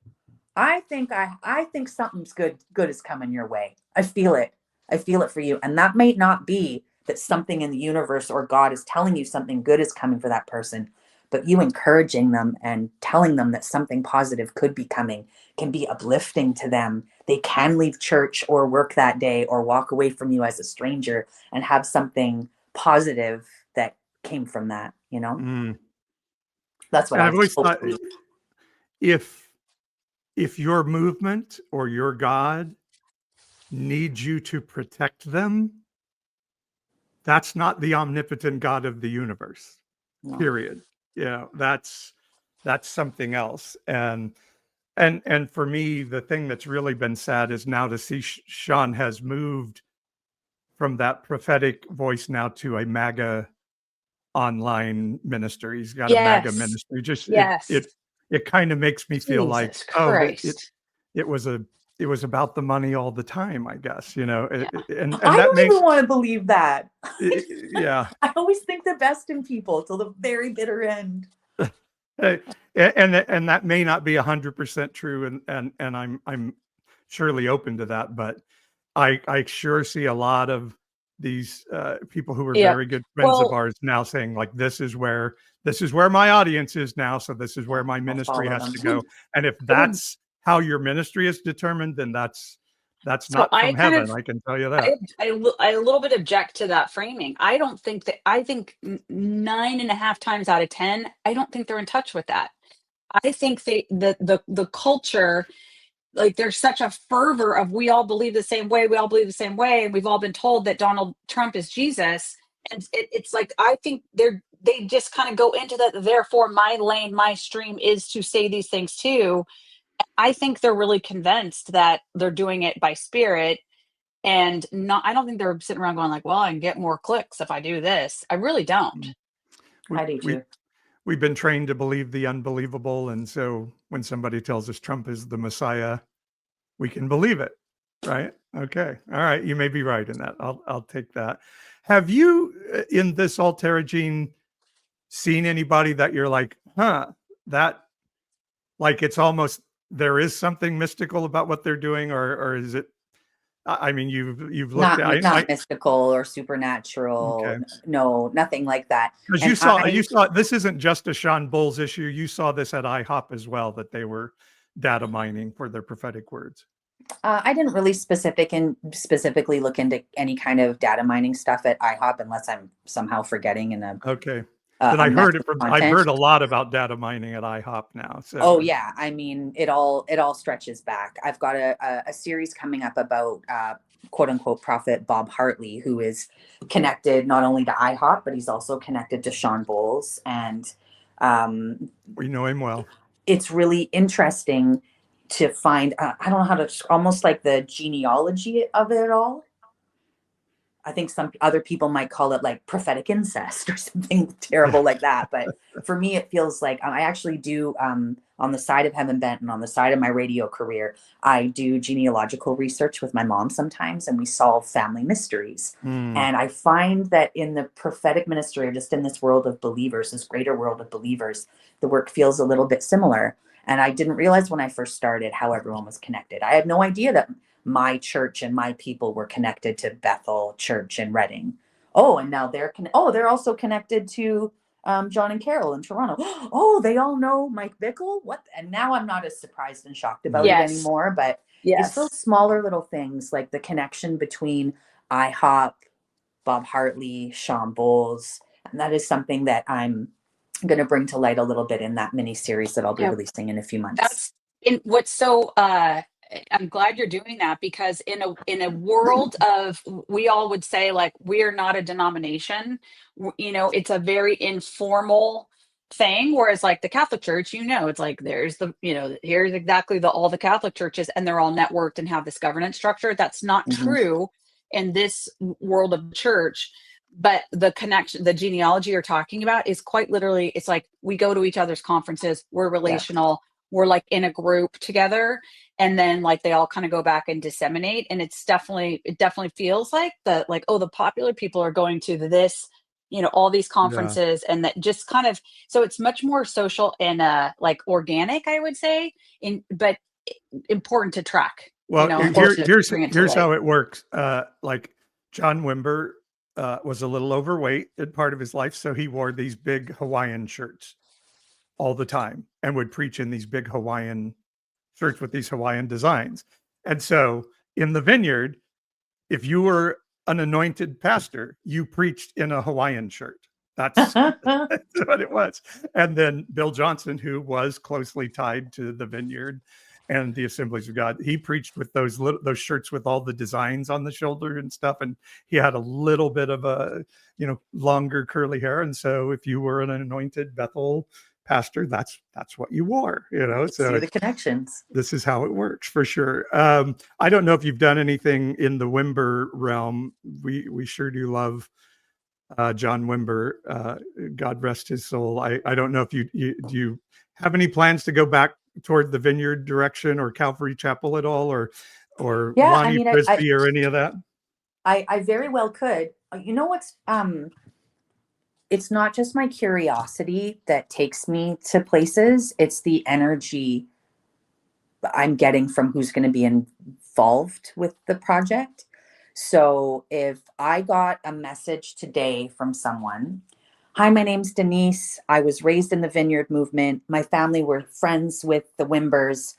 I think something's good is coming your way. I feel it. I feel it for you. And that may not be that something in the universe or God is telling you something good is coming for that person, but you encouraging them and telling them that something positive could be coming can be uplifting to them. They can leave church or work that day or walk away from you as a stranger and have something positive that came from that, Mm. That's what And I I've always hope. thought if your movement or your God needs you to protect them, that's not the omnipotent God of the universe. No. Period. That's something else. And for me, the thing that's really been sad is now to see Sean has moved from that prophetic voice now to a MAGA online minister. He's got a MAGA Yes. ministry. Just Yes. it kind of makes me feel like, Jesus oh, Christ. it was about the money all the time, I guess, Yeah. and I that don't may, even want to believe that. yeah. I always think the best in people till the very bitter end. And that may not be 100% true, and I'm surely open to that, but I sure see a lot of these people who are Yep. very good friends of Well, ours now saying like, this is where my audience is now, so this is where my I'll ministry follow has to them. go. And if I would that's how your ministry is determined, then that's so not I from kind heaven, of I can tell you that. I a little bit object to that framing. I don't think that I think 9.5 times out of 10, I don't think they're in touch with that. I think the culture, like there's such a fervor of we all believe the same way, we all believe the same way, and we've all been told that Donald Trump is Jesus. And it's like I think they just kind of go into that, therefore my lane, my stream is to say these things too. I think they're really convinced that they're doing it by spirit and not I don't think they're sitting around going like, well, I can get more clicks if I do this. I really don't. We, I do we too. we've been trained to believe the unbelievable, and so when somebody tells us Trump is the Messiah, we can believe it, right? Okay, all right, you may be right in that. I'll take that. Have you, in this Alteragene, seen anybody that you're like, that, like, it's almost there is something mystical about what they're doing, or is it I mean, you've looked Not at not mystical or supernatural. okay. No, nothing like that. Because And you saw this isn't just a Sean Bowles issue. You saw this at IHOP as well, that they were data mining for their prophetic words. I didn't really specifically look into any kind of data mining stuff at IHOP unless I'm somehow forgetting in Okay. Then I heard it from I've heard a lot about data mining at IHOP now. So Oh yeah, I mean it all stretches back. I've got a series coming up about quote unquote prophet Bob Hartley, who is connected not only to IHOP but he's also connected to Sean Bowles, and we know him well. It's really interesting to find. I don't know how to almost like the genealogy of it all. I think some other people might call it like prophetic incest or something terrible like that. But for me, it feels like I actually do, on the side of Heaven Bent and on the side of my radio career, I do genealogical research with my mom sometimes, and we solve family mysteries. And I find that in the prophetic ministry, or just in this world of believers, this greater world of believers, the work feels a little bit similar. And I didn't realize when I first started how everyone was connected. I had no idea that my church and my people were connected to Bethel Church in Reading. Oh, and now they're they're also connected to John and Carol in Toronto. Oh, they all know Mike Bickle. What? And now I'm not as surprised and shocked about it anymore. But it's those smaller little things, like the connection between IHOP, Bob Hartley, Sean Bowles, and that is something that I'm going to bring to light a little bit in that mini series that I'll be releasing in a few months. That's in what's so I'm glad you're doing that, because in a world of, we all would say like, we are not a denomination, you know, it's a very informal thing. Whereas like the Catholic Church, you know, it's like, there's the, you know, here's exactly all the Catholic churches and they're all networked and have this governance structure. That's not true in this world of church. But the connection, the genealogy you're talking about is quite literally, it's like we go to each other's conferences, we're relational, we're like in a group together, and then like they all kind of go back and disseminate. And it definitely feels like the popular people are going to this, you know, all these conferences, and that just kind of, so it's much more social and like organic, I would say, but important to track. Well, you know, here's how it works. Like John Wimber was a little overweight in part of his life, so he wore these big Hawaiian shirts all the time and would preach in these big Hawaiian shirts with these Hawaiian designs. And so in the Vineyard, if you were an anointed pastor, you preached in a Hawaiian shirt. That's what it was. And then Bill Johnson, who was closely tied to the Vineyard and the Assemblies of God, he preached with those shirts with all the designs on the shoulder and stuff. And he had a little bit of a, you know, longer curly hair. And so if you were an anointed Bethel pastor, that's what you wore, you know. So see the connections. This is how it works for sure. I don't know if you've done anything in the Wimber realm. We sure do love John Wimber. God rest his soul. I don't know if do you have any plans to go back toward the Vineyard direction or Calvary Chapel at all, or Lonnie Frisbee or any of that? I very well could. You know what's it's not just my curiosity that takes me to places, it's the energy I'm getting from who's going to be involved with the project. So if I got a message today from someone, hi, my name's Denise. I was raised in the Vineyard movement. My family were friends with the Wimbers.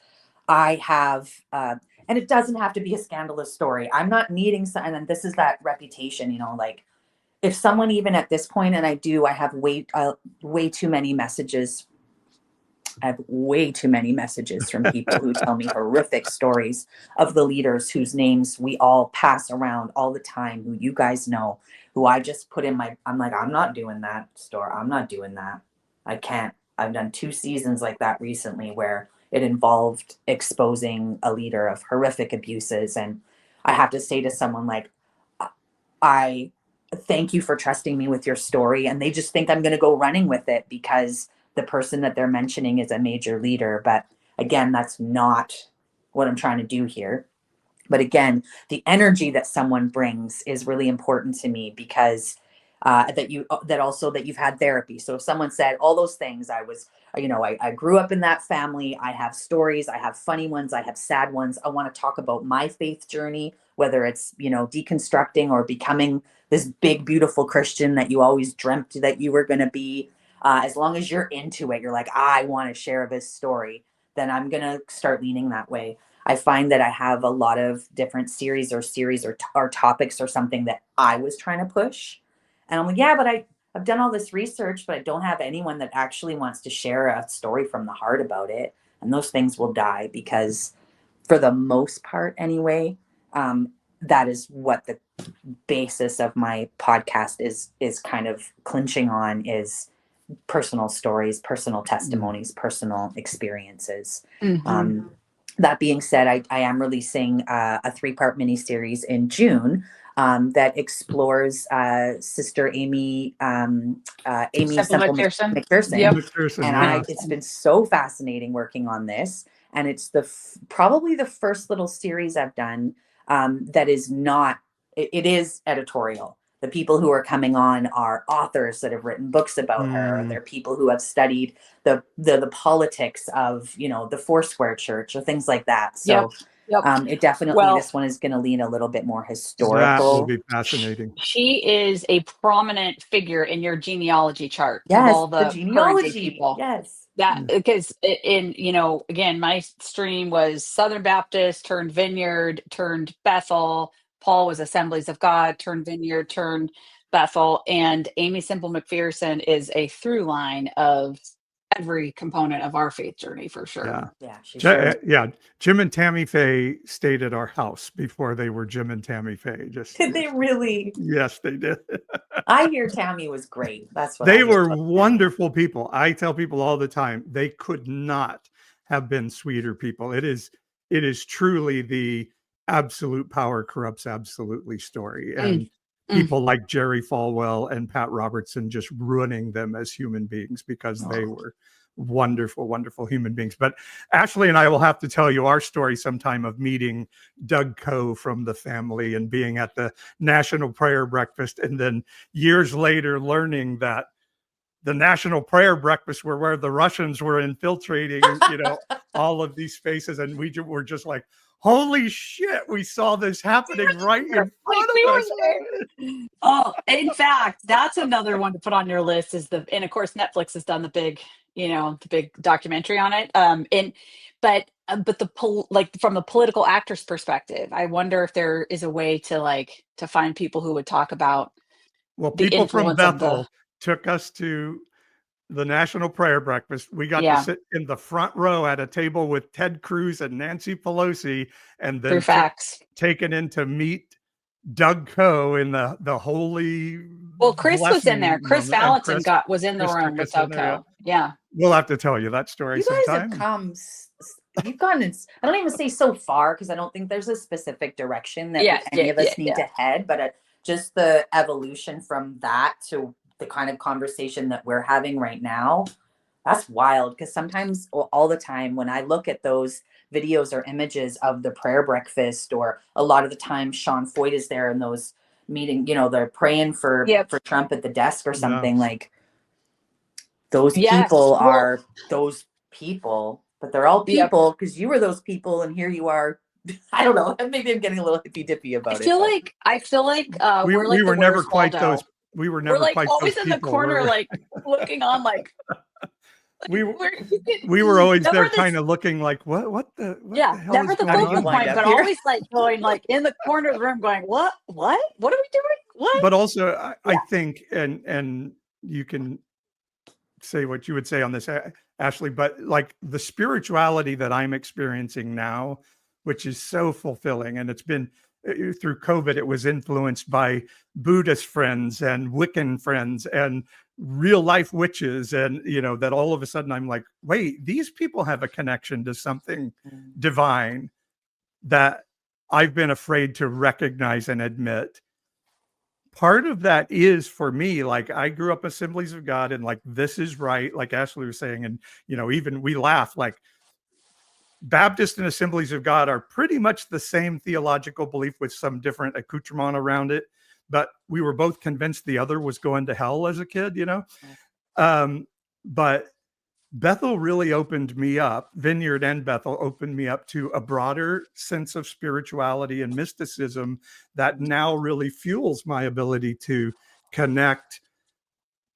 I have, and it doesn't have to be a scandalous story. I'm not needing some, and this is that reputation, you know, like, if someone even at this point, and I have way too many messages. I have way too many messages from people who tell me horrific stories of the leaders whose names we all pass around all the time, who you guys know, who I just put in I'm like, I'm not doing that story. I'm not doing that. I can't. I've done 2 seasons like that recently where it involved exposing a leader of horrific abuses. And I have to say to someone like, I thank you for trusting me with your story. And they just think I'm going to go running with it because the person that they're mentioning is a major leader. But again, that's not what I'm trying to do here. But again, the energy that someone brings is really important to me, because that you've had therapy. So if someone said all those things, I grew up in that family. I have stories. I have funny ones. I have sad ones. I want to talk about my faith journey. whether it's, deconstructing or becoming this big, beautiful Christian that you always dreamt that you were going to be. As long as you're into it, you're like, I want to share this story, then I'm going to start leaning that way. I find that I have a lot of different series or topics or something that I was trying to push. And I'm like, yeah, but I've done all this research, but I don't have anyone that actually wants to share a story from the heart about it. And those things will die because, for the most part anyway, that is what the basis of my podcast is kind of clinching on, is personal stories, personal testimonies, personal experiences. That being said, I am releasing a 3-part miniseries in June that explores Sister Amy Semple McPherson. Yep. And it's been so fascinating working on this. And it's probably the first little series I've done that is not, it is editorial. The people who are coming on are authors that have written books about her. They're people who have studied the politics of, the Foursquare Church or things like that. So it definitely, this one is going to lean a little bit more historical. That will be fascinating. She is a prominent figure in your genealogy chart. Yes, of all the genealogy people. Yes. That because again, my stream was Southern Baptist turned Vineyard turned Bethel. Paul was Assemblies of God turned Vineyard turned Bethel, and Amy Semple McPherson is a through line of every component of our faith journey for sure. Yeah. Jim and Tammy Faye stayed at our house before they were Jim and Tammy Faye. Did they really? Yes, they did. I hear Tammy was great. That's what they were wonderful people. I tell people all the time, they could not have been sweeter people. It is truly the absolute power corrupts absolutely story. And people like Jerry Falwell and Pat Robertson just ruining them as human beings because they were wonderful, wonderful human beings. But Ashley and I will have to tell you our story sometime of meeting Doug Coe from the family and being at the National Prayer Breakfast. And then years later, learning that the National Prayer Breakfast were where the Russians were infiltrating, all of these spaces. And we were just like, holy shit, we saw this happening right in front of us. Oh, in fact, that's another one to put on your list and of course Netflix has done the big documentary on it. But from the political actor's perspective, I wonder if there is a way to find people who would talk about people from Bethel took us to the National Prayer Breakfast. We got to sit in the front row at a table with Ted Cruz and Nancy Pelosi, and then taken in to meet Doug Coe in the holy. Well, Chris was in there. Chris Valentin was in the room with Doug Coe. Yeah. We'll have to tell you that story sometime. You've gone, I don't even say so far, because I don't think there's a specific direction that any of us need to head, but just the evolution from that to the kind of conversation that we're having right now, that's wild. Because sometimes, all the time, when I look at those videos or images of the prayer breakfast, or a lot of the time Sean Foyt is there in those meeting, they're praying for Trump at the desk or something, like those people are those people, but they're all people, because you were those people and here you are. I don't know. Maybe I'm getting a little hippy dippy about it. I feel like we were never quite those. We were never quite always those in the corner, looking on, we were always there, kind of looking like what the hell never is the going focal on? point, but always going in the corner of the room, going what are we doing? What? But also, I think, and you can say what you would say on this, Ashley, but the spirituality that I'm experiencing now, which is so fulfilling, and it's been through COVID, it was influenced by Buddhist friends and Wiccan friends and real life witches. And, that all of a sudden I'm like, wait, these people have a connection to something divine that I've been afraid to recognize and admit. Part of that is, for me, I grew up Assemblies of God, and this is right, like Ashley was saying. And, even we laugh, Baptist and Assemblies of God are pretty much the same theological belief with some different accoutrement around it. But we were both convinced the other was going to hell as a kid, But Bethel really opened me up. Vineyard and Bethel opened me up to a broader sense of spirituality and mysticism that now really fuels my ability to connect,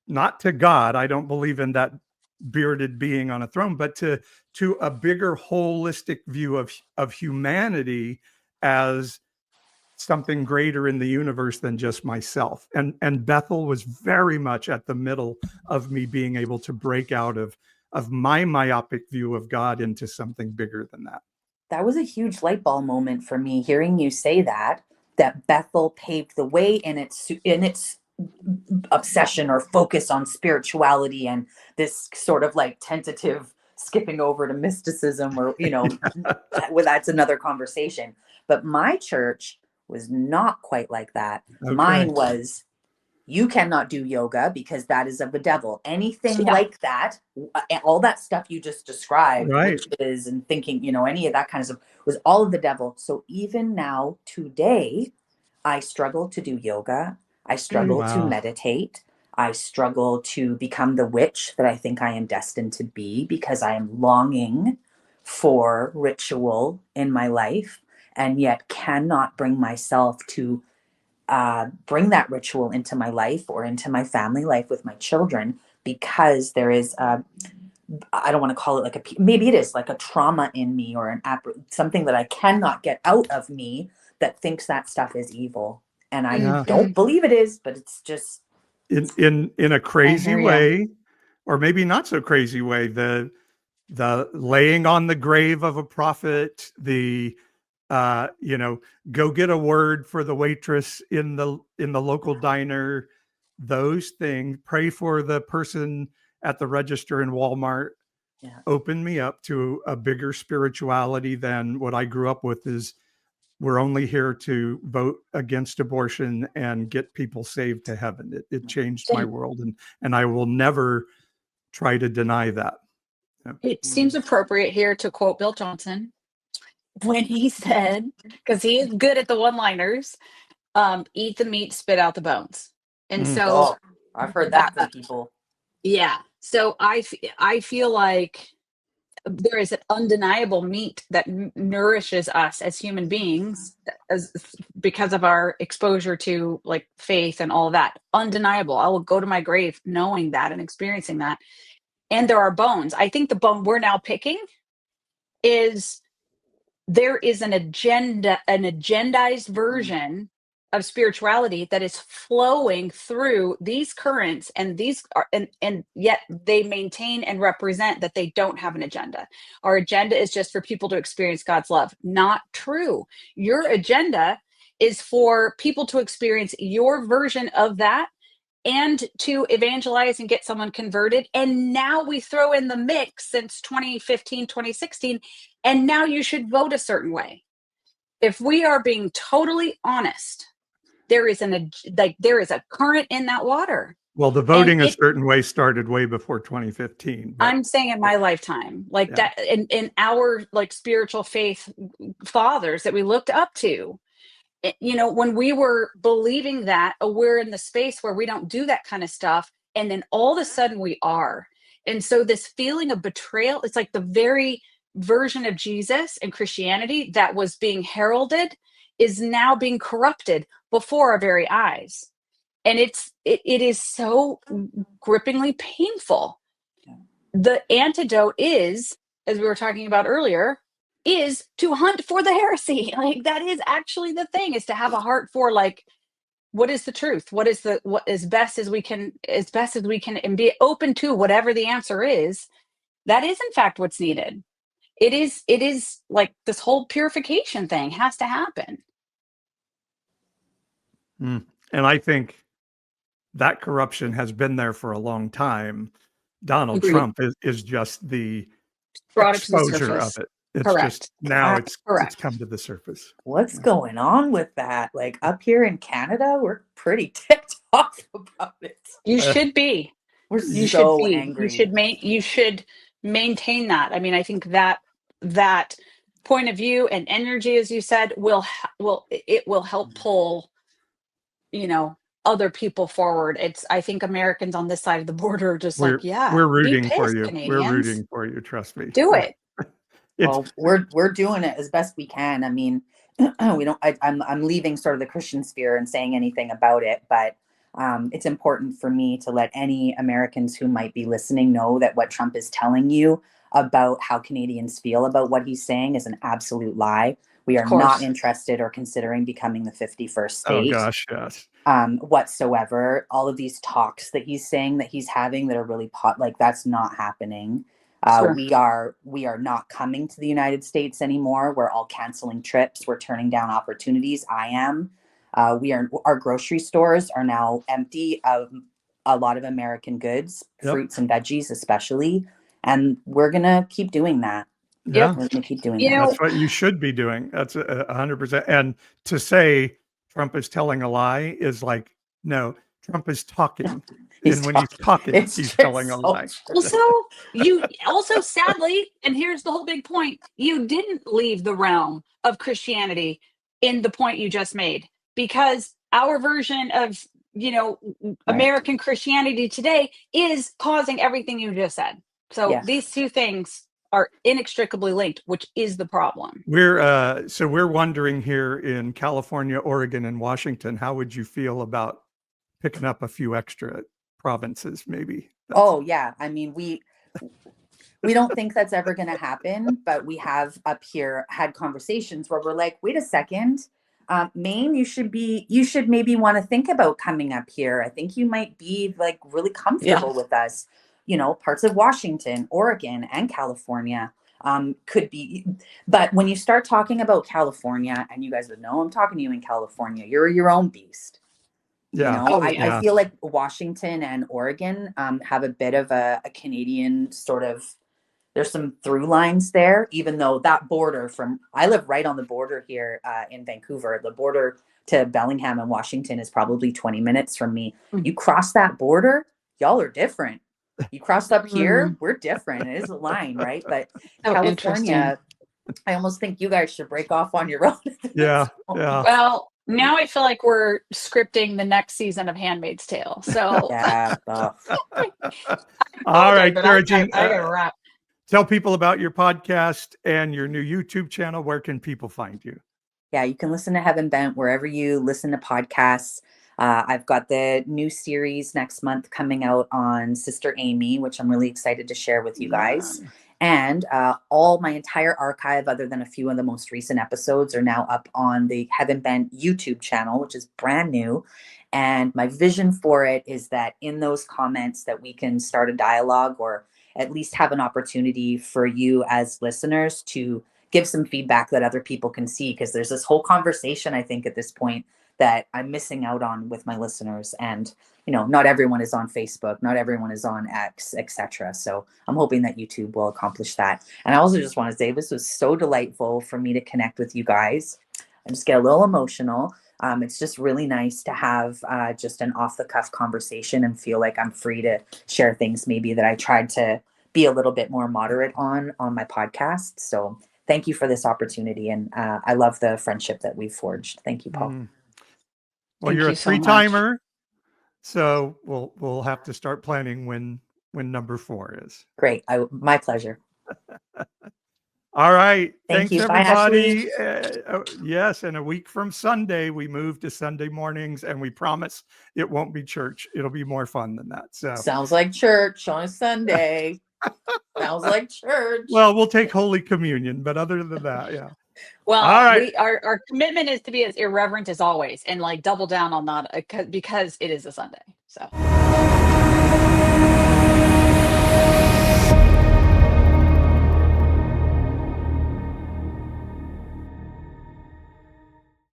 not to God. I don't believe in that bearded being on a throne, but to a bigger holistic view of humanity as something greater in the universe than just myself. And Bethel was very much at the middle of me being able to break out of my myopic view of God into something bigger than that. That was a huge light bulb moment for me, hearing you say that Bethel paved the way in its obsession or focus on spirituality and this sort of like tentative skipping over to mysticism, or that's another conversation. But my church was not quite like that. Okay. Mine was, you cannot do yoga because that is of the devil. Anything Yeah. like that, all that stuff you just described, Right. witches and thinking, any of that kind of stuff was all of the devil. So even now, today, I struggle to do yoga. I struggle to Wow. meditate. I struggle to become the witch that I think I am destined to be, because I am longing for ritual in my life, and yet cannot bring myself to bring that ritual into my life or into my family life with my children, because there is I don't want to call it like maybe it is like a trauma in me, or something that I cannot get out of me, that thinks that stuff is evil. And I don't believe it is, but it's just in a crazy hear ya. way, or maybe not so crazy way, the laying on the grave of a prophet, the go get a word for the waitress in the local diner, those things, pray for the person at the register in Walmart, opened me up to a bigger spirituality than what I grew up with. Is we're only here to vote against abortion and get people saved to heaven. It changed my world, and I will never try to deny that. It seems appropriate here to quote Bill Johnson when he said, because he is good at the one-liners, eat the meat, spit out the bones. And so I've heard that from people. Yeah. So I feel like there is an undeniable meat that nourishes us as human beings, because of our exposure to like faith and all of that. Undeniable. I will go to my grave knowing that and experiencing that. And there are bones. I think the bone we're now picking is, there is an agendized version of spirituality that is flowing through these currents, and these are, and yet they maintain and represent that they don't have an agenda. Our agenda is just for people to experience God's love. Not true. Your agenda is for people to experience your version of that, and to evangelize and get someone converted. And now we throw in the mix since 2015, 2016, and now you should vote a certain way. If we are being totally honest, there is a current in that water. Well, the voting a certain way started way before 2015. But I'm saying in my lifetime, like that, in our like spiritual faith fathers that we looked up to, when we were believing that, we're in the space where we don't do that kind of stuff. And then all of a sudden we are. And so this feeling of betrayal, it's like the very version of Jesus and Christianity that was being heralded is now being corrupted before our very eyes. And it is so grippingly painful. The antidote is, as we were talking about earlier, is to hunt for the heresy. Like, that is actually the thing, is to have a heart for, like, what is the truth? What as best as we can, and be open to whatever the answer is. That is in fact what's needed. It is like this whole purification thing has to happen. And I think that corruption has been there for a long time. Donald Trump is just the exposure of it. It's Correct. just now it's come to the surface. What's going on with that? Like, up here in Canada, we're pretty ticked off about it. You should be. You should be angry. You should maintain that. I mean, I think that point of view and energy, as you said, will help pull, other people forward. I think Americans on this side of the border are just like, yeah, we're be rooting for pissed, you. We're Canadians. rooting for you. Trust me. Do it. It's Well, we're doing it as best we can. I mean, we don't. I'm leaving sort of the Christian sphere and saying anything about it, but it's important for me to let any Americans who might be listening know that what Trump is telling you about how Canadians feel about what he's saying is an absolute lie. We Of are not course. interested or considering becoming the 51st oh state gosh, yes. whatsoever. All of these talks that he's saying that he's having that are really like that's not happening. Sure. We are not coming to the United States anymore. We're all canceling trips. We're turning down opportunities. I am. Our grocery stores are now empty of a lot of American goods, Yep. fruits and veggies especially, and we're gonna keep doing that. Yeah. We're gonna keep doing You that. know, That's what you should be doing. That's 100%. And to say Trump is telling a lie is like, no, Trump is talking. He's And when he's talking, It's he's just telling a so lie. also, also sadly, and here's the whole big point, you didn't leave the realm of Christianity in the point you just made, because our version of, Right. American Christianity today is causing everything you just said. So Yes. these two things are inextricably linked, which is the problem. We're wondering here in California, Oregon, and Washington, how would you feel about picking up a few extra provinces, maybe? Oh yeah. I mean, we don't think that's ever going to happen, but we have up here had conversations where we're like, wait a second, Maine, you should maybe want to think about coming up here. I think you might be like really comfortable with us. Parts of Washington, Oregon, and California could be. But when you start talking about California, and you guys would know I'm talking to you in California, you're your own beast. Yeah. I feel like Washington and Oregon have a bit of a Canadian sort of, there's some through lines there, even though that border I live right on the border here in Vancouver. The border to Bellingham and Washington is probably 20 minutes from me. You cross that border, y'all are different. You crossed up here, we're different. It is a line, right? But California, I almost think you guys should break off on your own. Yeah. Well, now I feel like we're scripting the next season of Handmaid's Tale. So yeah. All right, but Sarah I Jean, gotta wrap. tell people about your podcast and your new YouTube channel. Where can people find you? Yeah, you can listen to Heaven Bent wherever you listen to podcasts. I've got the new series next month coming out on Sister Amy, which I'm really excited to share with you guys. And all my entire archive, other than a few of the most recent episodes, are now up on the Heaven Bent YouTube channel, which is brand new. And my vision for it is that in those comments that we can start a dialogue, or at least have an opportunity for you as listeners to give some feedback that other people can see, because there's this whole conversation, I think, at this point that I'm missing out on with my listeners. And not everyone is on Facebook, not everyone is on X, etc. So I'm hoping that YouTube will accomplish that. And I also just want to say this was so delightful for me to connect with you guys. I just get a little emotional. It's just really nice to have just an off-the-cuff conversation and feel like I'm free to share things maybe that I tried to be a little bit more moderate on my podcast. So thank you for this opportunity. And I love the friendship that we've forged. Thank you, Paul. Well, you're a three-timer, so we'll have to start planning when number 4 is. Great. My pleasure. All right. Thank Thanks, you. everybody. Bye, yes, and a week from Sunday, we move to Sunday mornings, and we promise it won't be church. It'll be more fun than that. So sounds like church on a Sunday. Sounds like church. Well, we'll take Holy Communion, but other than that, yeah. Well, all right. Our commitment is to be as irreverent as always and like double down on that because it is a Sunday. So.